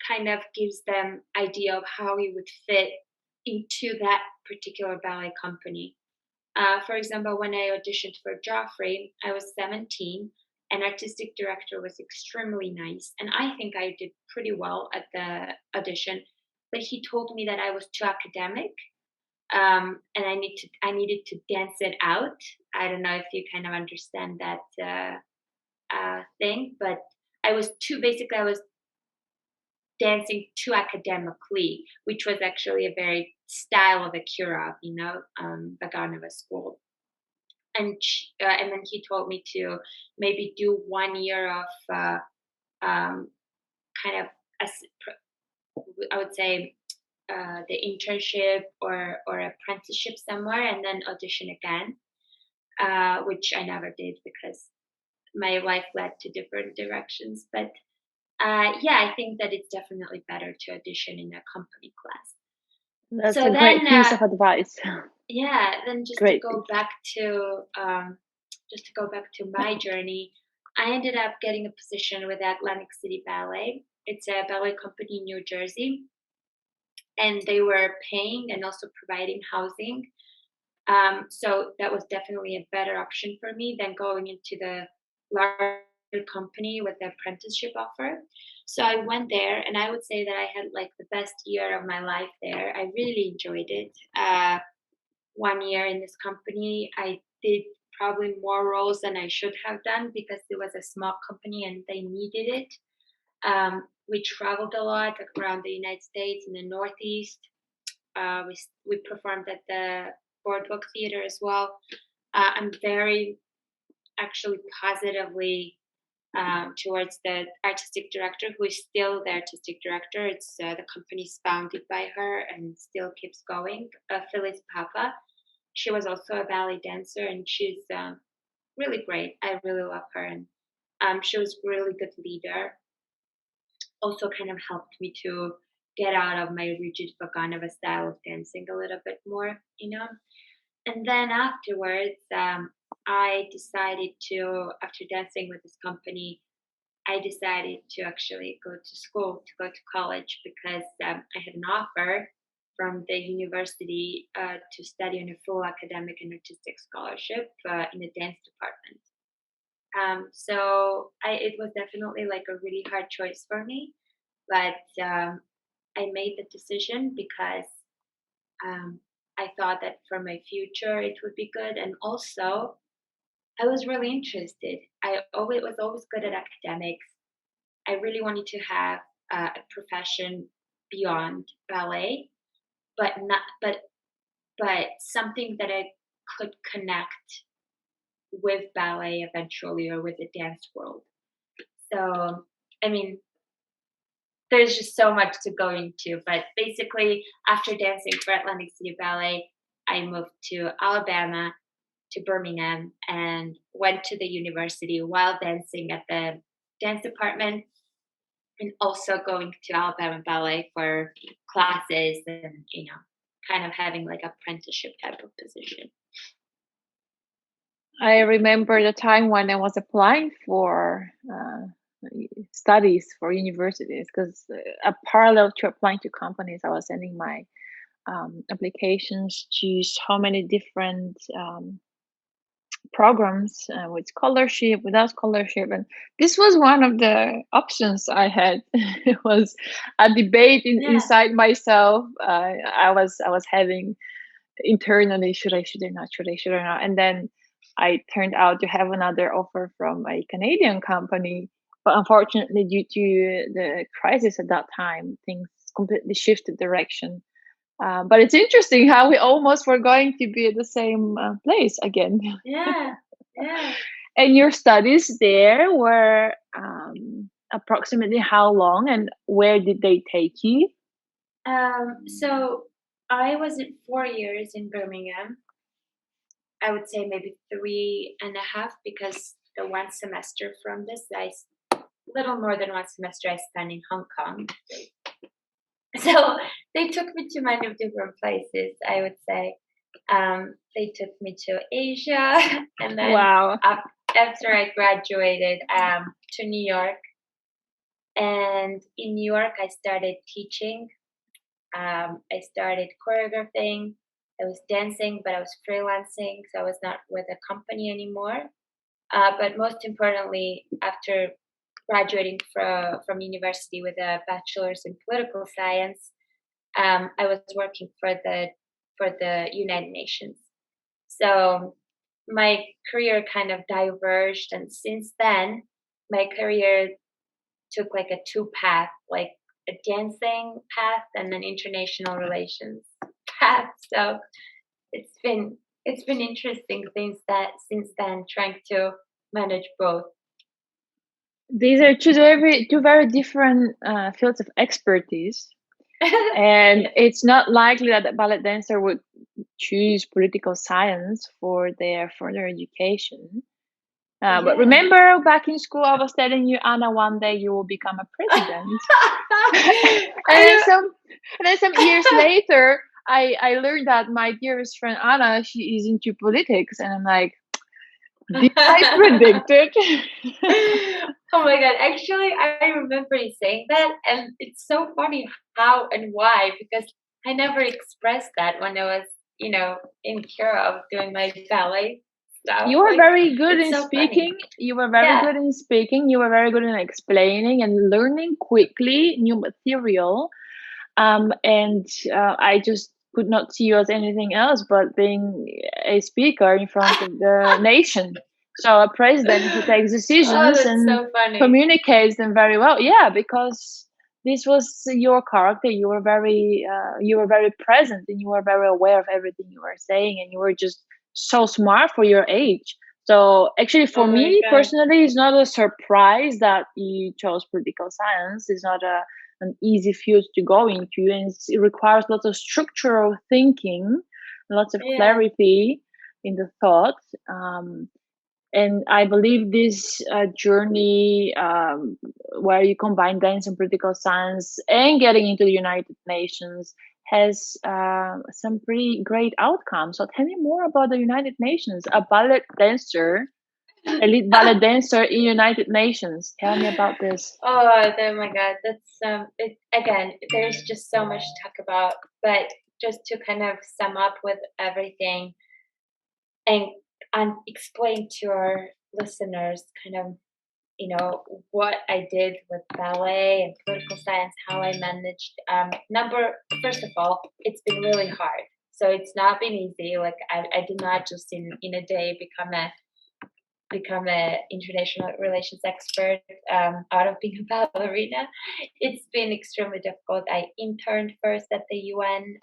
kind of gives them idea of how you would fit into that particular ballet company. For example, when I auditioned for Joffrey, I was 17, and artistic director was extremely nice, and I think I did pretty well at the audition. But he told me that I was too academic, and I needed to dance it out. I don't know if you kind of understand that thing, but I was dancing too academically, which was actually a very style of Akira, Vaganova school. And then he told me to maybe do 1 year of um, kind of I would say the internship or apprenticeship somewhere, and then audition again, which I never did because my life led to different directions. But yeah, I think that it's definitely better to audition in a company class. That's So a great then, piece of advice. yeah, then Great piece. just to go back to my journey, I ended up getting a position with Atlantic City Ballet. It's a ballet company in New Jersey, and they were paying and also providing housing. So that was definitely a better option for me than going into the larger company with the apprenticeship offer. So I went there, and I would say that I had like the best year of my life there. I really enjoyed it. 1 year in this company, I did probably more roles than I should have done because it was a small company and they needed it. We traveled a lot around the United States in the Northeast. We performed at the Boardwalk Theater as well. I'm very actually positively towards the artistic director, who is still the artistic director. It's the company's founded by her and still keeps going. Phyllis Papa. She was also a ballet dancer, and she's really great. I really love her, and she was a really good leader. Also, kind of helped me to get out of my rigid Vaganova style of dancing a little bit more. And then afterwards, I decided to, after dancing with this company, I decided to actually go to school, to go to college, because I had an offer from the university to study on a full academic and artistic scholarship in the dance department. It was definitely like a really hard choice for me, but I made the decision because um, I thought that for my future it would be good, and also I was really interested. I always was always good at academics. I really wanted to have a profession beyond ballet, but not but something that I could connect with ballet eventually or with the dance world. So, I mean, there's just so much to go into, but basically, after dancing for Atlantic City Ballet, I moved to Alabama, to Birmingham, and went to the university while dancing at the dance department, and also going to Alabama Ballet for classes and, kind of having like apprenticeship type of position. I remember the time when I was applying for studies for universities, because a parallel to applying to companies, I was sending my applications to so many different programs with scholarship, without scholarship, and this was one of the options I had. It was a debate Yeah. inside myself. I was having internally, should I not, and then I turned out to have another offer from a Canadian company, but unfortunately, due to the crisis at that time, things completely shifted direction. But it's interesting how we almost were going to be at the same place again. Yeah. Yeah. And your studies there were approximately how long, and where did they take you? So I was at 4 years in Birmingham. I would say maybe 3.5 because the one semester from this, little more than one semester I spent in Hong Kong. So they took me to many different places, I would say. They took me to Asia, and then Wow. after I graduated, to New York. And in New York, I started teaching. I started choreographing. I was dancing, but I was freelancing, so I was not with a company anymore. But most importantly, after graduating from university with a bachelor's in political science, I was working for the United Nations. So my career kind of diverged, and since then, my career took like a two path, like a dancing path and an international relations path. So it's been interesting since then trying to manage both. These are two very different fields of expertise, and Yeah. it's not likely that a ballet dancer would choose political science for their further education. But Yeah. remember, back in school, I was telling you, Anna, one day you will become a president. and then I some, and then some years later, I learned that my dearest friend Anna, she is into politics, and I'm like, did I don't. predict it? Oh my god, actually, I remember you saying that, and it's so funny how and why, because I never expressed that when I was, in Europe doing my ballet stuff. You were Like, very good it's in so funny. speaking. You were very Yeah. good in speaking. You were very good in explaining and learning quickly new material. And I just could not see you as anything else but being a speaker in front of the nation. So a president who takes Oh, decisions that's and so funny. communicates them very well. Yeah, because this was your character. You were very present, and you were very aware of everything you were saying, and you were just so smart for your age. So actually, for Oh my me god. personally, it's not a surprise that you chose political science. It's not an easy field to go into, and it requires lots of structural thinking, lots of Yeah. clarity in the thoughts. And I believe this journey, where you combine dance and political science and getting into the United Nations, has some pretty great outcomes. So tell me more about the United Nations. A ballet dancer, elite ballet dancer in United Nations. Tell me about this. Oh my god, that's it again, there's just so much to talk about, but just to kind of sum up with everything and explain to our listeners kind of, what I did with ballet and political science, how I managed number first of all, it's been really hard. So it's not been easy. Like I did not just in a day become a international relations expert out of being a ballerina. It's been extremely difficult. I interned first at the UN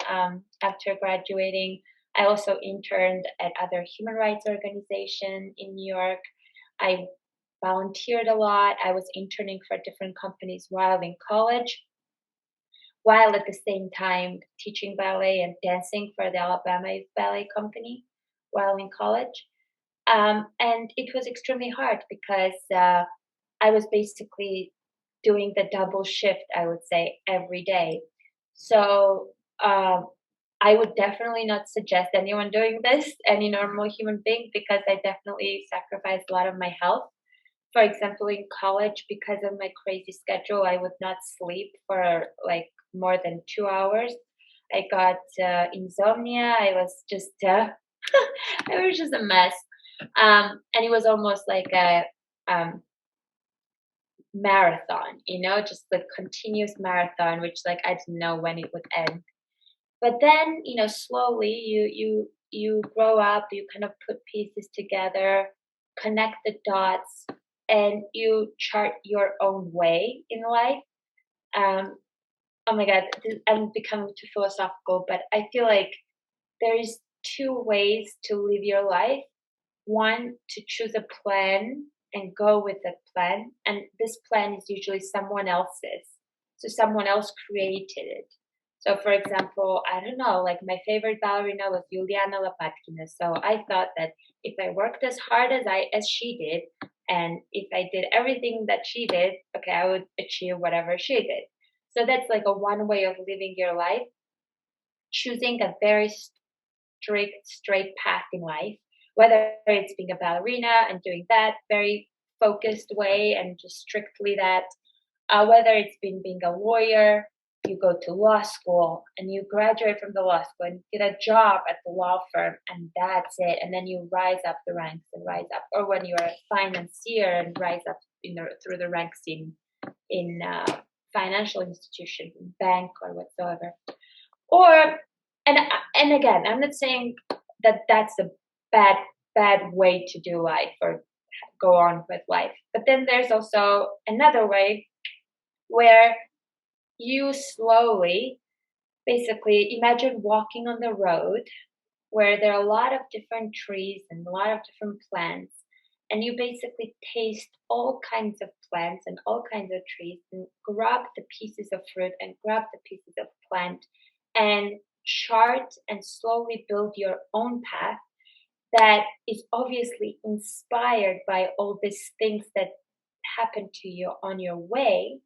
after graduating. I also interned at other human rights organization in New York. I volunteered a lot. I was interning for different companies while in college, while at the same time teaching ballet and dancing for the Alabama Youth Ballet Company while in college. And it was extremely hard because I was basically doing the double shift, I would say, every day. So I would definitely not suggest anyone doing this, any normal human being, because I definitely sacrificed a lot of my health. For example, in college, because of my crazy schedule, I would not sleep for like more than 2 hours. I got insomnia. I was just, it was just a mess. And it was almost like a um, marathon, just the continuous marathon, which like I didn't know when it would end. But then, slowly you grow up, you kind of put pieces together, connect the dots, and you chart your own way in life. Um, oh my God, I'm becoming too philosophical, but I feel like there is two ways to live your life. One, to choose a plan and go with that plan, and this plan is usually someone else's. So someone else created it. So for example, I don't know, like my favorite ballerina was Juliana Lopatkina. So I thought that if I worked as hard as she did, and if I did everything that she did, okay, I would achieve whatever she did. So that's like a one way of living your life, choosing a very strict, straight path in life, whether it's being a ballerina and doing that very focused way and just strictly that, whether it's been being a lawyer, you go to law school and you graduate from the law school and get a job at the law firm, and that's it. And then you rise up the ranks and rise up, or when you're a financier and rise up through the ranks in financial institution, bank or whatsoever. Or and and again, I'm not saying that that's a bad way to do life or go on with life. But then there's also another way where you slowly, basically, imagine walking on the road where there are a lot of different trees and a lot of different plants, and you basically taste all kinds of plants and all kinds of trees and grab the pieces of fruit and grab the pieces of plant and chart and slowly build your own path that is obviously inspired by all these things that happen to you on your way,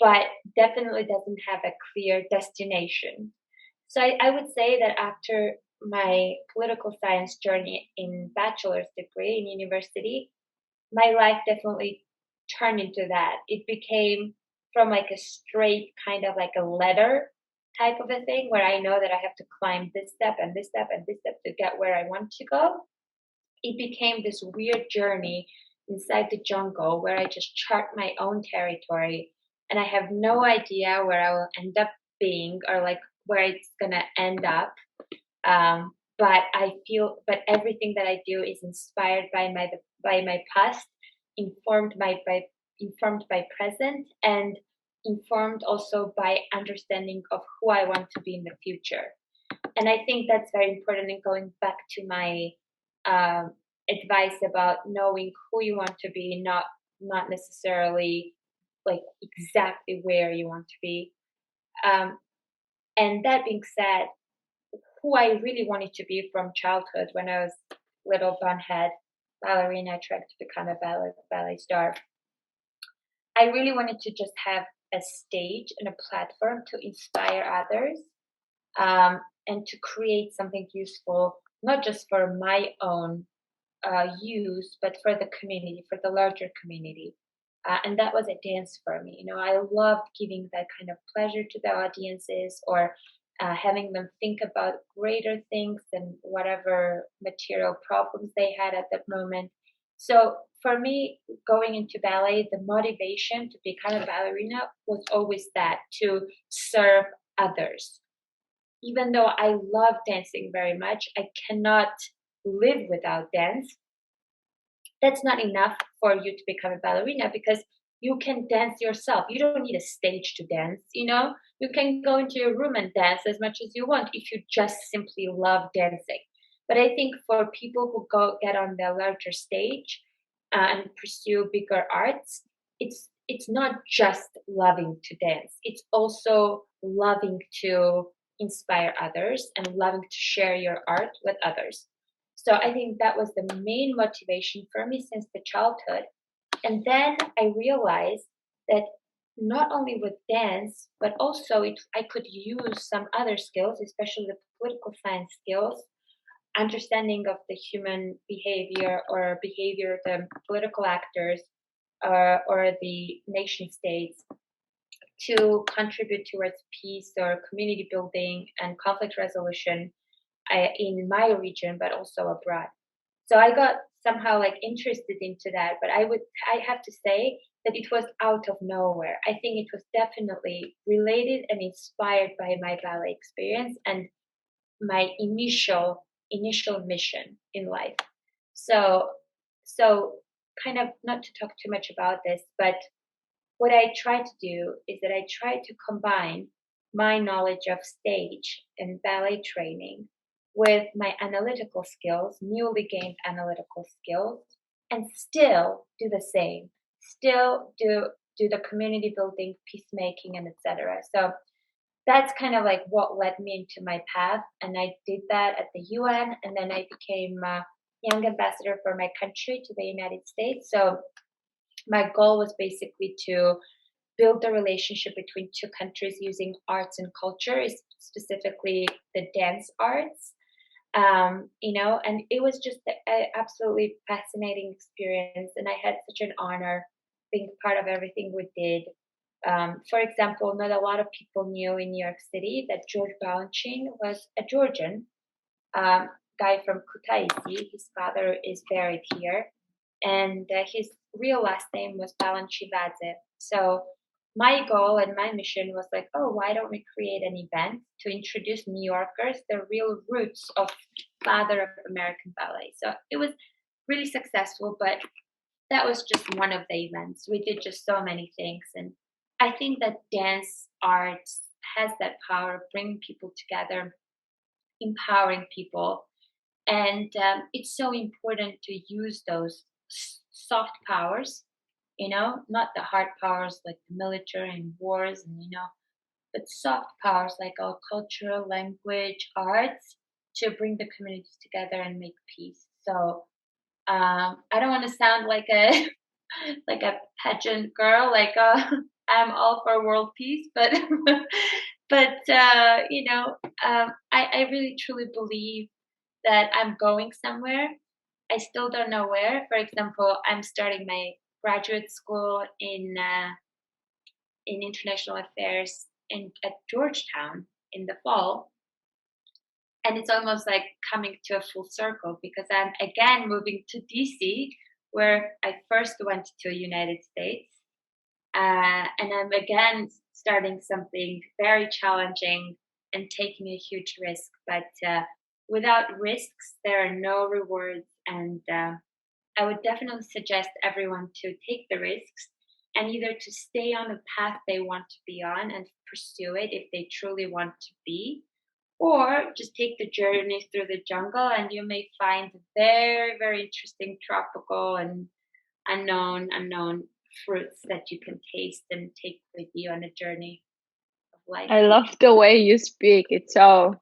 but definitely doesn't have a clear destination. So I would say that after my political science journey in bachelor's degree in university, my life definitely turned into that. It became from like a straight kind of like a ladder type of a thing where I know that I have to climb this step and this step and this step to get where I want to go. It became this weird journey inside the jungle where I just chart my own territory and I have no idea where I will end up being or like where it's gonna end up. But everything that I do is inspired by my past, informed informed by present, and informed also by understanding of who I want to be in the future. And I think that's very important in going back to my um, advice about knowing who you want to be, not necessarily like exactly where you want to be. Um, and that being said, who I really wanted to be from childhood when I was little bunhead ballerina trying to become a ballet star, I really wanted to just have a stage and a platform to inspire others, and to create something useful, not just for my own use, but for the community, for the larger community. And that was a dance for me. I loved giving that kind of pleasure to the audiences, or having them think about greater things than whatever material problems they had at that moment. So for me, going into ballet, the motivation to become a ballerina was always that, to serve others. Even though I love dancing very much, I cannot live without dance. That's not enough for you to become a ballerina, because you can dance yourself. You don't need a stage to dance. You can go into your room and dance as much as you want if you just simply love dancing. But I think for people who get on the larger stage and pursue bigger arts, it's not just loving to dance. It's also loving to inspire others and loving to share your art with others. So I think that was the main motivation for me since the childhood. And then I realized that not only with dance, but also I could use some other skills, especially the political science skills, understanding of the human behavior or behavior of the political actors or the nation states to contribute towards peace or community building and conflict resolution in my region, but also abroad. So I got somehow like interested into that, but I have to say that it was out of nowhere. I think it was definitely related and inspired by my ballet experience and my initial mission in life. So so kind of not to talk too much about this, but what I try to do is that I try to combine my knowledge of stage and ballet training with my analytical skills, newly gained analytical skills, and still do the same. Still do the community building, peacemaking, and etc. So that's kind of like what led me into my path, and I did that at the UN, and then I became a young ambassador for my country to the United States. So my goal was basically to build the relationship between two countries using arts and culture, specifically the dance arts. And it was just an absolutely fascinating experience, and I had such an honor being part of everything we did. For example, not a lot of people knew in New York City that George Balanchine was a Georgian um, guy from Kutaisi. His father is buried here, and his real last name was Balanchivadze. So my goal and my mission was like, oh, why don't we create an event to introduce New Yorkers the real roots of father of American ballet? So it was really successful, but that was just one of the events. We did just so many things, and I think that dance arts has that power of bringing people together, empowering people, and it's so important to use those soft powers, not the hard powers like the military and wars, and but soft powers like our cultural language arts to bring the communities together and make peace. So I don't want to sound like a like a pageant girl, like I'm all for world peace, but I really truly believe that I'm going somewhere. I still don't know where. For example, I'm starting my graduate school in international affairs at Georgetown in the fall, and it's almost like coming to a full circle because I'm again moving to DC, where I first went to United States, and I'm again starting something very challenging and taking a huge risk. But without risks, there are no rewards. And I would definitely suggest everyone to take the risks and either to stay on the path they want to be on and pursue it if they truly want to be, or just take the journey through the jungle and you may find very, very interesting tropical and unknown fruits that you can taste and take with you on a journey of life. I love the way you speak. It's so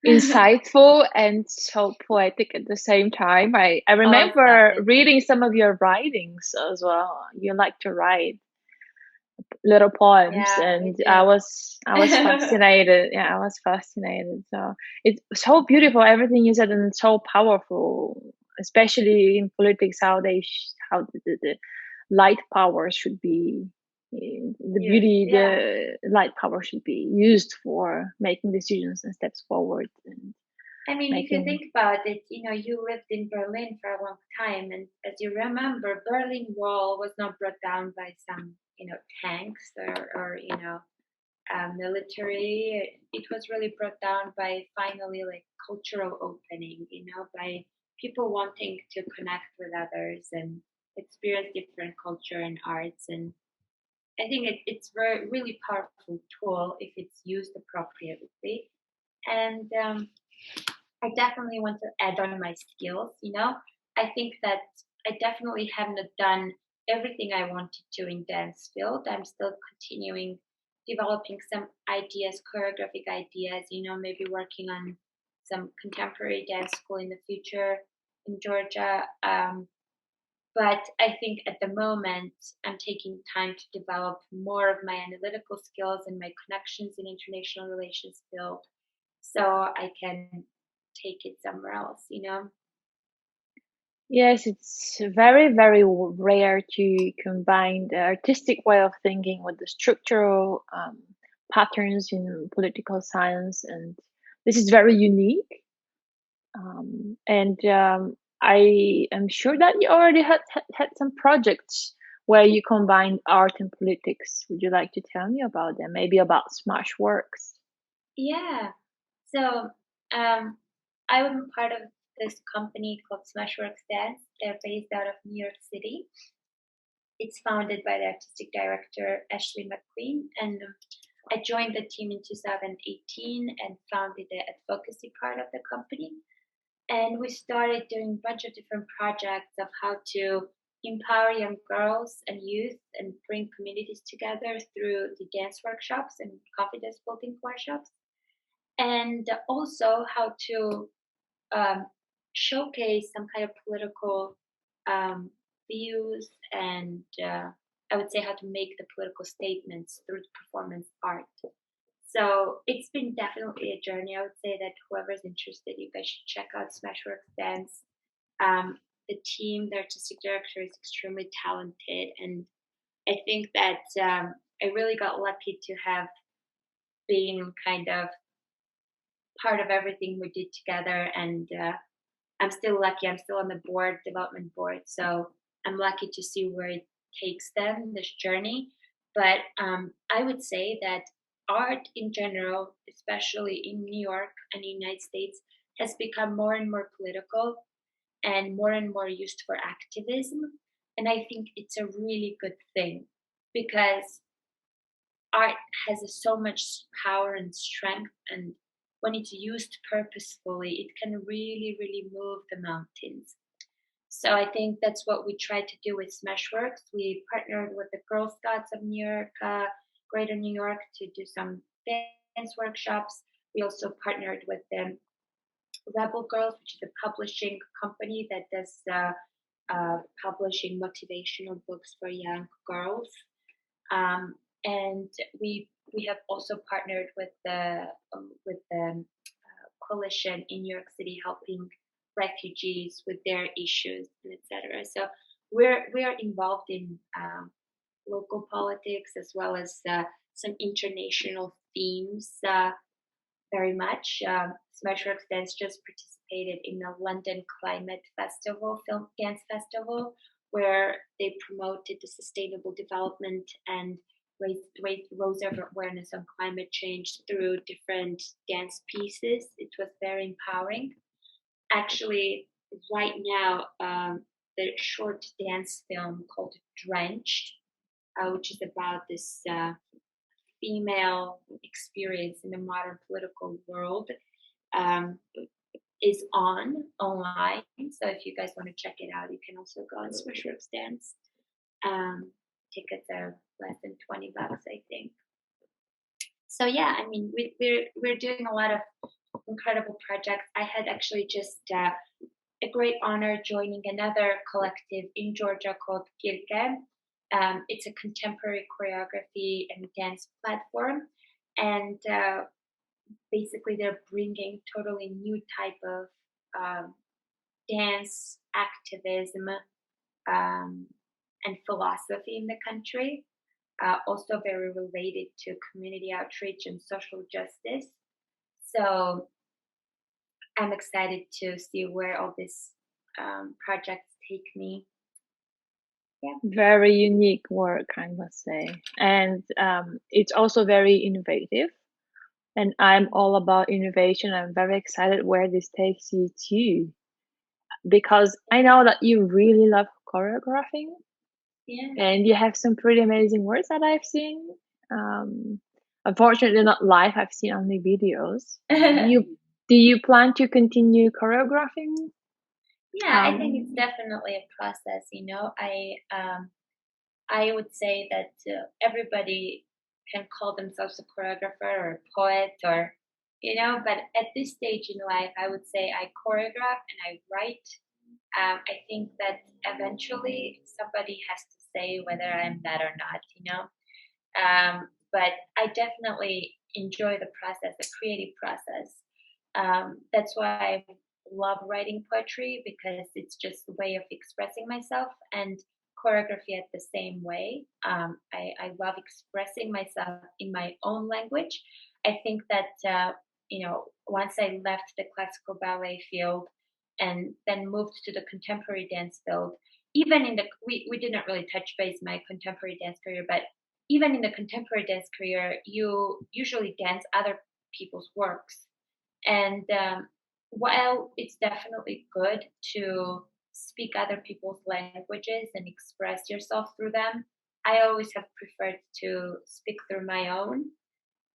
insightful and so poetic at the same time. I Oh, stop remember it. reading some of your writings as well. You like to write little poems, Yeah, we and do. I was fascinated. Yeah, I was fascinated. So it's so beautiful, everything you said, and so powerful, especially in politics, how how the light power should be, the Yes, beauty, yeah. the light power should be used for making decisions and steps forward and I mean, if you making. think about it, you lived in Berlin for a long time, and as you remember, Berlin Wall was not brought down by some, tanks or military. It was really brought down by finally like cultural opening, by people wanting to connect with others and experience different culture and arts. And I think it's very really powerful tool if it's used appropriately. And I definitely want to add on my skills. I think that I definitely haven't done everything I wanted to in dance field. I'm still continuing developing some ideas, choreographic ideas, maybe working on some contemporary dance school in the future in Georgia. But I think at the moment, I'm taking time to develop more of my analytical skills and my connections in international relations field so I can take it somewhere else, you know? Yes, it's very, very rare to combine the artistic way of thinking with the structural patterns in political science, and this is very unique. And I am sure that you already had some projects where you combined art and politics. Would you like to tell me about them? Maybe about Smashworks? Yeah. So um, I'm part of this company called Smashworks Dance. They're based out of New York City. It's founded by the artistic director Ashley McQueen, and I joined the team in 2018 and founded the advocacy part of the company. And we started doing a bunch of different projects of how to empower young girls and youth and bring communities together through the dance workshops and confidence building workshops, and also how to um, showcase some kind of political um, views and I would say how to make the political statements through performance art. So it's been definitely a journey. I would say that whoever's interested, you guys should check out Smashworks Dance. The team, the artistic director is extremely talented, and I think that I really got lucky to have been kind of part of everything we did together. And I'm still lucky. I'm still on the board, development board. So I'm lucky to see where it takes them, this journey. But I would say that art in general, especially in New York and the United States, has become more and more political and more used for activism. And I think it's a really good thing because art has so much power and strength, and when it's used purposefully it can really really move the mountains. So I think that's what we tried to do with Smashworks. We partnered with the Girl Scouts of New York, Greater New York, to do some dance workshops. We also partnered with the Rebel Girls, which is a publishing company that does publishing motivational books for young girls. um, and we have also partnered with the coalition in New York City, helping refugees with their issues and etc. So we are involved in local politics as well as some international themes very much. Smashworks Dance just participated in the London Climate Festival, film dance festival, where they promoted the sustainable development and rose awareness on climate change through different dance pieces. It was very empowering. Actually, right now, the short dance film called Drenched, which is about this female experience in the modern political world, um, is online. So if you guys want to check it out, you can also go on Smashworks Dance. Um, Tickets are less than $20, I think. So yeah, I mean, we're doing a lot of incredible projects. I had actually just a great honor joining another collective in Georgia called Kirke. It's a contemporary choreography and dance platform, and basically they're bringing totally new type of um, dance activism um, and philosophy in the country. Also very related to community outreach and social justice. So I'm excited to see where all these projects take me. Yeah. Very unique work, I must say. And it's also very innovative. And I'm all about innovation. I'm very excited where this takes you to, because I know that you really love choreographing Yeah. and you have some pretty amazing works that I've seen. Um, Unfortunately, not live. I've seen only videos. Do you plan to continue choreographing? Yeah, I think it's Um, definitely a process. I would say that everybody can call themselves a choreographer or a poet but at this stage in life, I would say I choreograph and I write. I think that eventually somebody has to say whether I'm that or not, but I definitely enjoy the process, the creative process. That's why I love writing poetry because it's just a way of expressing myself, and choreography at the same way. I love expressing myself in my own language. I think that, once I left the classical ballet field and then moved to the contemporary dance field, even in we didn't really touch base my contemporary dance career, but even in the contemporary dance career, you usually dance other people's works. And while it's definitely good to speak other people's languages and express yourself through them, I always have preferred to speak through my own.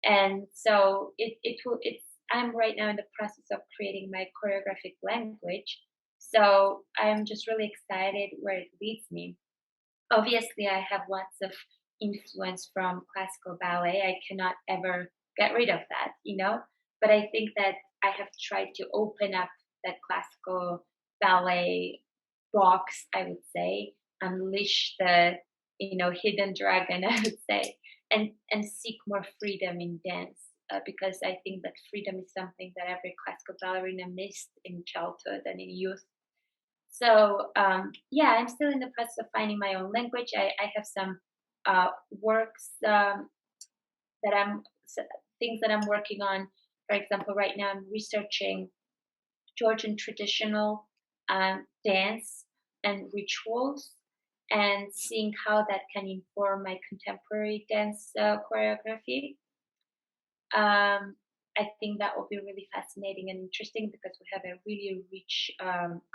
And so it's I'm right now in the process of creating my choreographic language. So I'm just really excited where it leads me. Obviously, I have lots of influence from classical ballet. I cannot ever get rid of that. But I think that I have tried to open up that classical ballet box, I would say, unleash the hidden dragon, I would say, and seek more freedom in dance. Because I think that freedom is something that every classical ballerina missed in childhood and in youth. So yeah, I'm still in the process of finding my own language. I have some works that things that I'm working on. For example, right now I'm researching Georgian traditional dance and rituals, and seeing how that can inform my contemporary dance choreography. I think that will be really fascinating and interesting because we have a really rich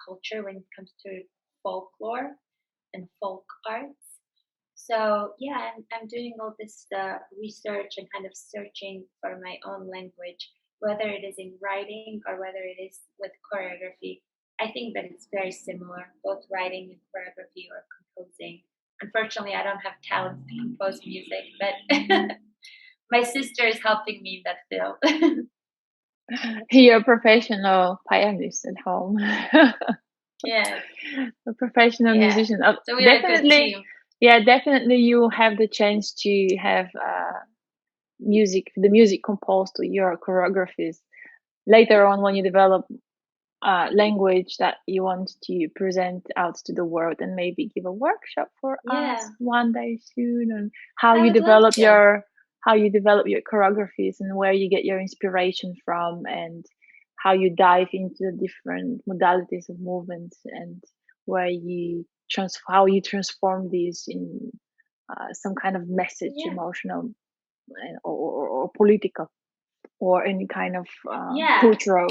culture when it comes to folklore and folk arts. So yeah, I'm doing all this research and kind of searching for my own language, whether it is in writing or whether it is with choreography. I think that it's very similar, both writing and choreography or composing. Unfortunately, I don't have talent to compose music, but my sister is helping me in that field. You're a professional pianist at home. Yes, A professional yeah. musician. So we are a good Definitely, team. yeah, definitely you have the chance to have the music composed to your choreographies later on when you develop language that you want to present out to the world, and maybe give a workshop for us Yeah, one day soon on I would love to. how you develop your choreographies and where you get your inspiration from, and how you dive into the different modalities of movements, and where you how you transform these in some kind of message, Yeah, emotional or political, or any kind of yeah. cultural.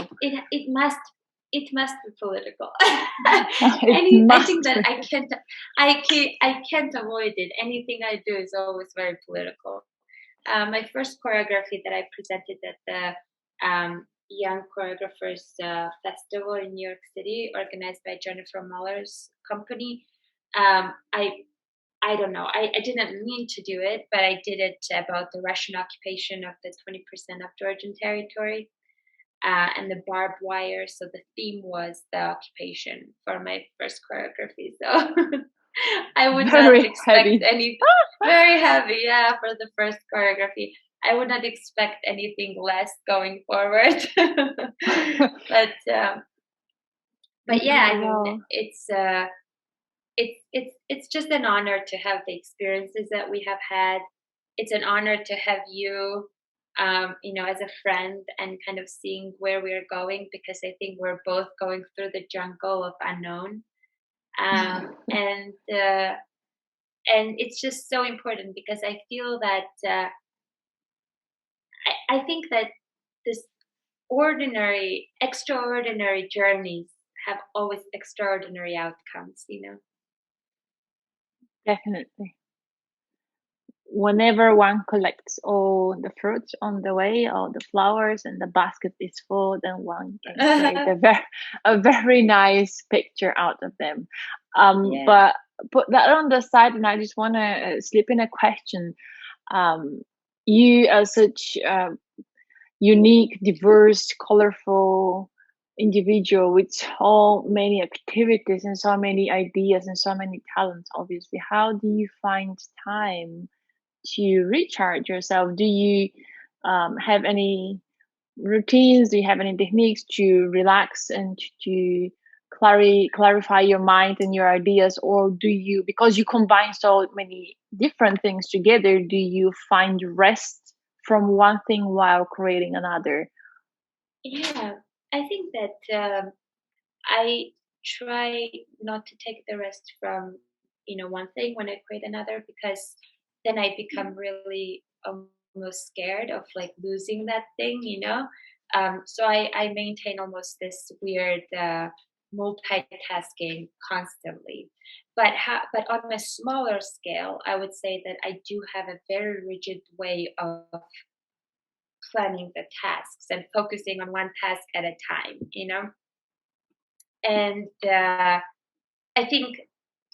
It must be political. It I think must that be. I can't avoid it. Anything I do is always very political. My first choreography that I presented at the Young Choreographers Festival in New York City, organized by Jennifer Muller's company. I don't know. I didn't mean to do it, but I did it about the Russian occupation of the 20% of Georgian territory, and the barbed wire. So the theme was the occupation for my first choreography. So I would not Very expect heavy. any very heavy, yeah, for the first choreography. I would not expect anything less going forward. but um, but yeah, I mean, Wow. it's just an honor to have the experiences that we have had. It's an honor to have you, as a friend, and kind of seeing where we're going, because I think we're both going through the jungle of unknown. Um, and uh, and it's just so important because I feel that I think that this extraordinary journeys have always extraordinary outcomes. Definitely. Whenever one collects all the fruits on the way, all the flowers, and the basket is full, then one can create a very nice picture out of them. Yeah. But put that on the side, and I just want to slip in a question. Um, you are such unique, diverse, colorful individual with so many activities and so many ideas and so many talents, obviously. How do you find time to recharge yourself? Do you have any routines? Do you have any techniques to relax and to clarify your mind and your ideas? Or do you, because you combine so many different things together, do you find rest from one thing while creating another? Yeah, I think that I try not to take the rest from, one thing when I create another, because then I become really almost scared of like losing that thing. So I maintain almost this weird multitasking constantly. But on a smaller scale, I would say that I do have a very rigid way of planning the tasks and focusing on one task at a time. And I think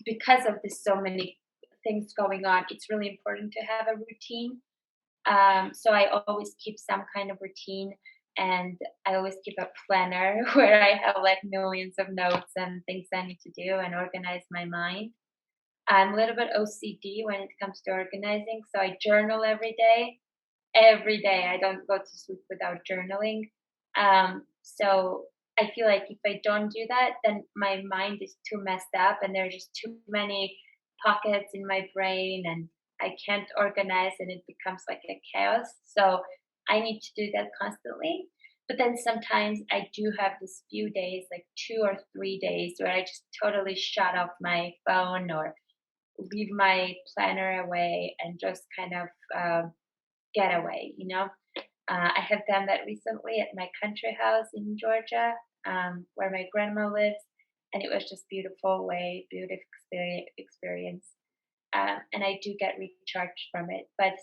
because of this so many things going on, it's really important to have a routine. So I always keep some kind of routine, and I always keep a planner where I have like millions of notes and things I need to do and organize my mind. I'm a little bit OCD when it comes to organizing, so I journal every day. Every day, I don't go to sleep without journaling. So I feel like if I don't do that, then my mind is too messed up and there's just too many pockets in my brain and I can't organize and it becomes like a chaos. So I need to do that constantly. But then sometimes I do have this few days, like 2 or 3 days, where I just totally shut off my phone or leave my planner away and just kind of getaway. I have done that recently at my country house in Georgia, where my grandma lives, and it was just beautiful experience. And I do get recharged from it. But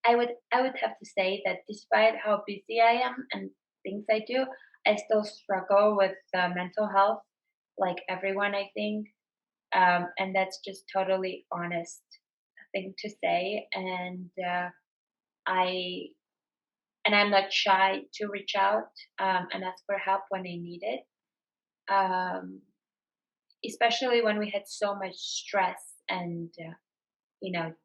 I would have to say that despite how busy I am and things I do, I still struggle with mental health, like everyone, I think. And that's just totally honest thing to say. I and I'm not shy to reach out and ask for help when I need it. Um, Especially when we had so much stress and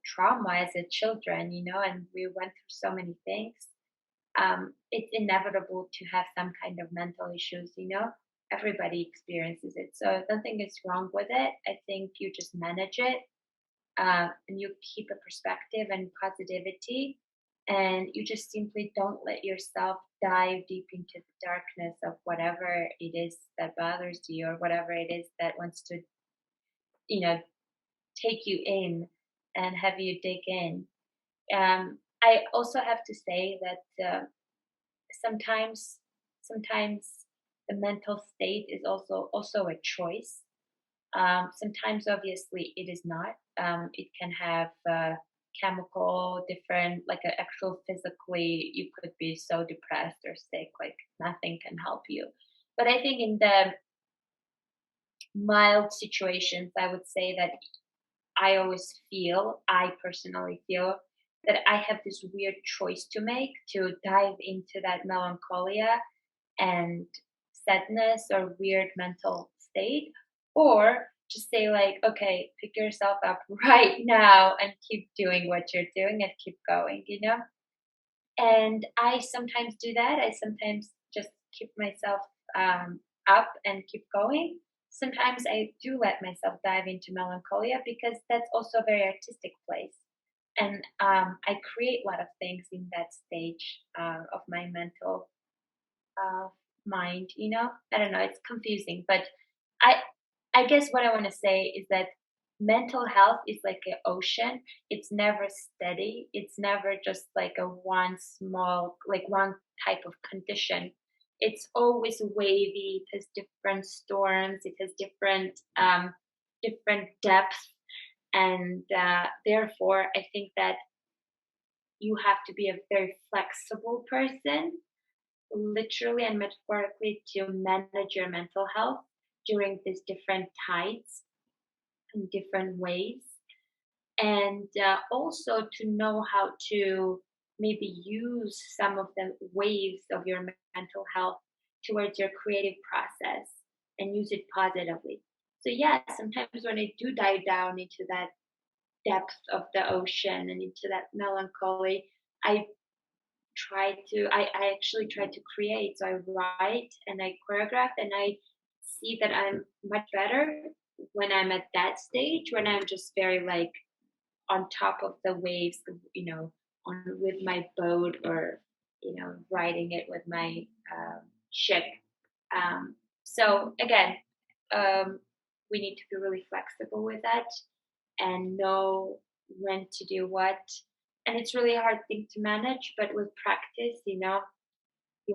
trauma as a children, and we went through so many things. It's inevitable to have some kind of mental issues. Everybody experiences it, so nothing is wrong with it. I think you just manage it, and you keep a perspective and positivity, and you just simply don't let yourself dive deep into the darkness of whatever it is that bothers you or whatever it is that wants to you know take you in and have you dig in. I also have to say that sometimes the mental state is also a choice. Sometimes, obviously, it is not. It can have chemical different, like a actual physically, you could be so depressed or sick, like nothing can help you. But I think in the mild situations, I would say that I personally feel that I have this weird choice to make to dive into that melancholia and sadness or weird mental state, or just say like, okay, pick yourself up right now and keep doing what you're doing and keep going. And I sometimes do that. I sometimes just keep myself up and keep going. Sometimes I do let myself dive into melancholia because that's also a very artistic place. And I create a lot of things in that stage of my mental uh, mind. I don't know, it's confusing, but I I guess what I want to say is that mental health is like an ocean. It's never steady. It's never just like a one small, like one type of condition. It's always wavy. It has different storms. It has different depths, and therefore, I think that you have to be a very flexible person, literally and metaphorically, to manage your mental health during these different tides in different ways. And also to know how to maybe use some of the waves of your mental health towards your creative process and use it positively. So yeah, sometimes when I do dive down into that depth of the ocean and into that melancholy, I I actually try to create. So I write and I choreograph, and I see that I'm much better when I'm at that stage, when I'm just very like on top of the waves, on with my boat, or riding it with my ship. So again, um, we need to be really flexible with that and know when to do what. And it's really a hard thing to manage, but with practice, you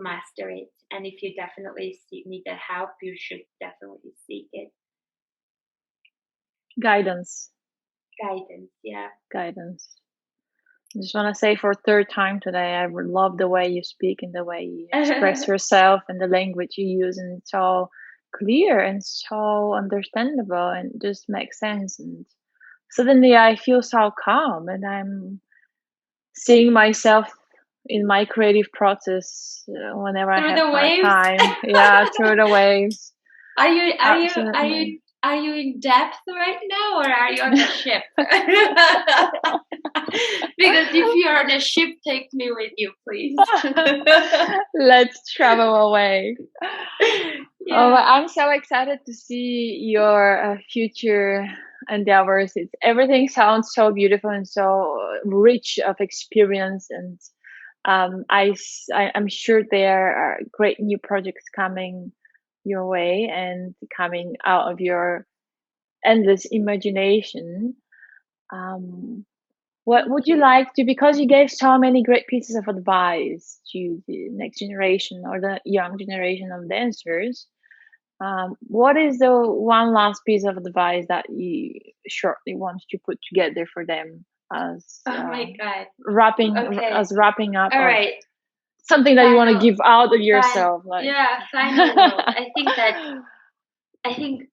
master it. And if you definitely need the help, you should definitely seek it. Guidance. Guidance, yeah. Guidance. I just want to say for third time today, I love the way you speak and the way you express yourself and the language you use, and it's so clear and so understandable and just makes sense. And suddenly I feel so calm, and I'm seeing myself in my creative process whenever I Through have the hard waves. time. Yeah, through the waves. Are you are you are Absolutely. you are you in depth right now, or are you on the ship? Because if you're on a ship, take me with you, please. Let's travel away. Oh, Yeah. I'm so excited to see your future endeavors. Everything sounds so beautiful and so rich of experience, and I'm sure there are great new projects coming your way and coming out of your endless imagination. Um, what Thank would you you. like to, because you gave so many great pieces of advice to the next generation or the young generation of dancers, what is the one last piece of advice that you shortly want to put together for them as Oh my God. Okay. wrapping up All of right. something that you want to Final, give out of final, yourself, like yeah, final world. I think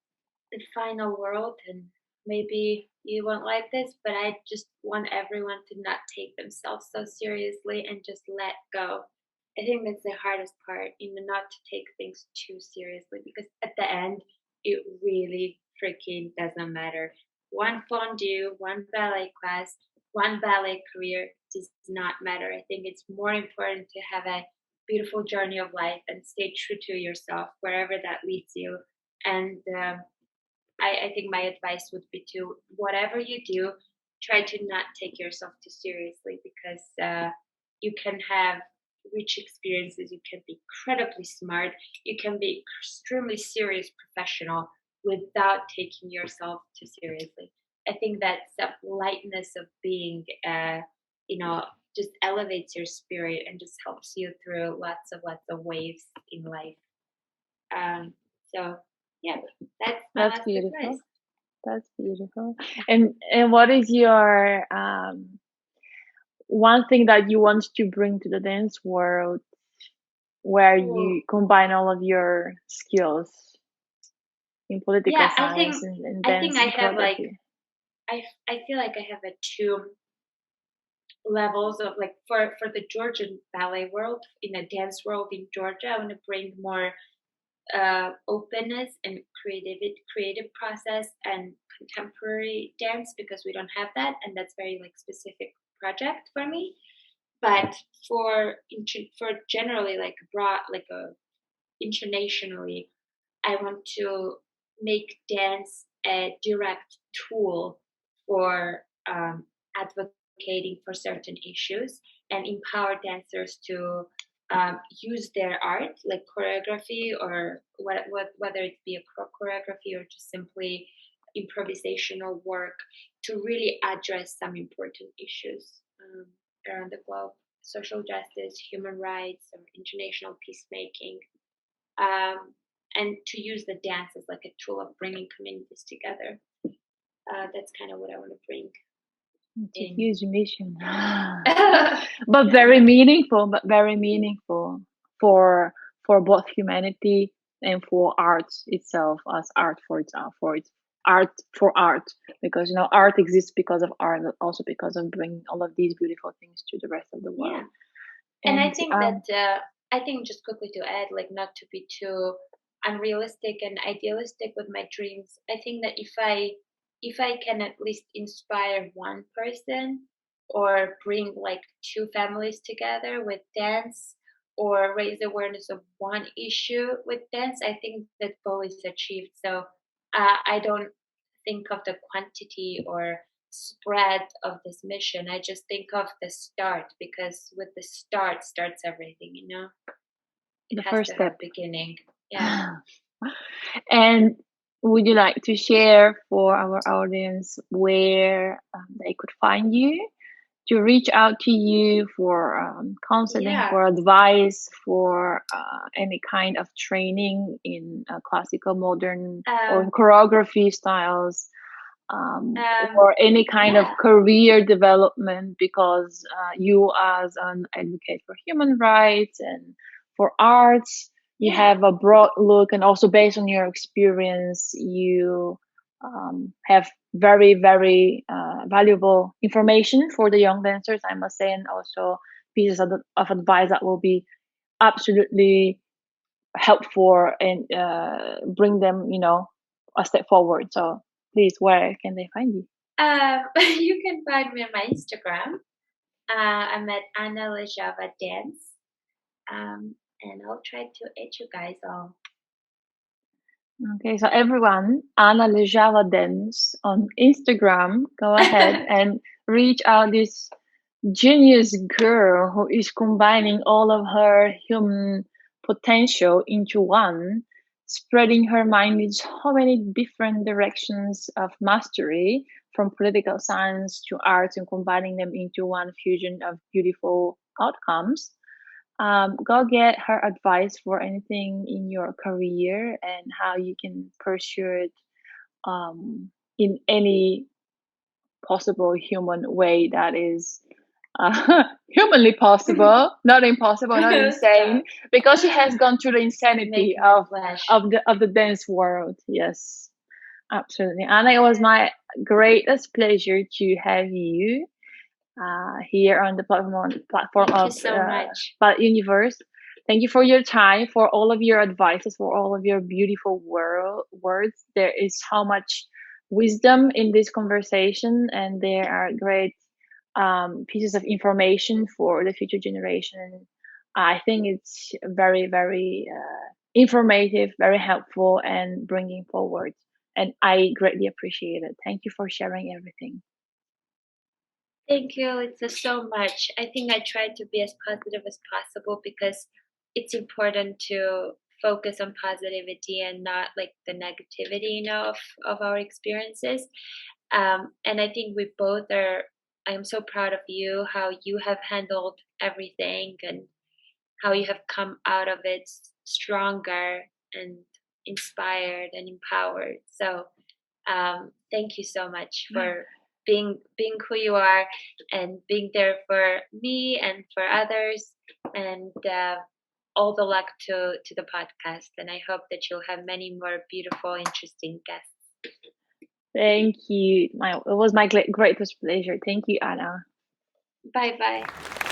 the final world, and maybe you won't like this, but I just want everyone to not take themselves so seriously and just let go. I think that's the hardest part, not to take things too seriously, because at the end, it really freaking doesn't matter. One fondue, one ballet class, one ballet career does not matter. I think it's more important to have a beautiful journey of life and stay true to yourself wherever that leads you. And I think my advice would be to, whatever you do, try to not take yourself too seriously, because you can have rich experiences, you can be incredibly smart, you can be extremely serious professional without taking yourself too seriously. I think that self lightness of being, you know, just elevates your spirit and just helps you through lots of waves in life. So yeah, that's my that's last beautiful. advice. That's beautiful. And what is your one thing that you want to bring to the dance world where Ooh, you combine all of your skills in political yeah, science and I think dance I and have like, choreography? I feel like I have a two levels of, like, for the Georgian ballet world, in a dance world in Georgia. I want to bring more openness and creative process and contemporary dance, because we don't have that, and that's very like specific project for me. But for generally, like broad, like a internationally, I want to make dance a direct tool for advocating for certain issues, and empower dancers to use their art, like choreography, or whether it be a choreography or just simply improvisational work, to really address some important issues around the globe: social justice, human rights, or international peacemaking, um, and to use the dance as like a tool of bringing communities together. That's kind of what I want to bring It's a in. huge mission, Yeah, but very meaningful. But very meaningful for both humanity and for art itself, as art for itself, for its art for art. Because art exists because of art, but also because of bringing all of these beautiful things to the rest of the yeah. world. And I And think that I think just quickly to add, like not to be too unrealistic and idealistic with my dreams. I think that if I can at least inspire one person or bring like two families together with dance or raise awareness of one issue with dance, I think that goal is achieved. So I don't think of the quantity or spread of this mission. I just think of the start because with the start starts everything, you know? It The has first to have step. beginning. Yeah. And would you like to share for our audience where they could find you, to reach out to you for counseling, Yeah. for advice, for any kind of training in classical, modern, or in Um, choreography styles, or any kind of yeah. career development? Because you, as an advocate for human rights and for arts, you Yeah. have a broad look, and also based on your experience, you have very, very valuable information for the young dancers, I must say, and also pieces of advice that will be absolutely helpful and bring them, a step forward. So please, where can they find you? You can find me on my Instagram. I'm at Anna Lejava Dance. And I'll try to add you guys all. Okay, so everyone, Anna Lejava Dance on Instagram. Go ahead and reach out this genius girl who is combining all of her human potential into one, spreading her mind in so many different directions of mastery, from political science to arts, and combining them into one fusion of beautiful outcomes. Go get her advice for anything in your career and how you can pursue it in any possible human way that is humanly possible, not impossible, not insane, Stop. because she has gone through the insanity Making it flash. of the dance world. Yes, absolutely. And it was my greatest pleasure to have you here on the platform Thank you of so much. Ballet Universe. Thank you for your time, for all of your advices, for all of your beautiful words. There is so much wisdom in this conversation, and there are great pieces of information for the future generation. I think it's very, very informative, very helpful, and bringing forward. And I greatly appreciate it. Thank you for sharing everything. Thank you, Lisa, so much. I think I tried to be as positive as possible because it's important to focus on positivity and not like the negativity, of our experiences. And I think we both are. I'm so proud of you, how you have handled everything and how you have come out of it stronger and inspired and empowered. So thank you so much for being who you are and being there for me and for others. And all the luck to the podcast. And I hope that you'll have many more beautiful, interesting guests. Thank you. It was my greatest pleasure. Thank you, Anna. Bye bye.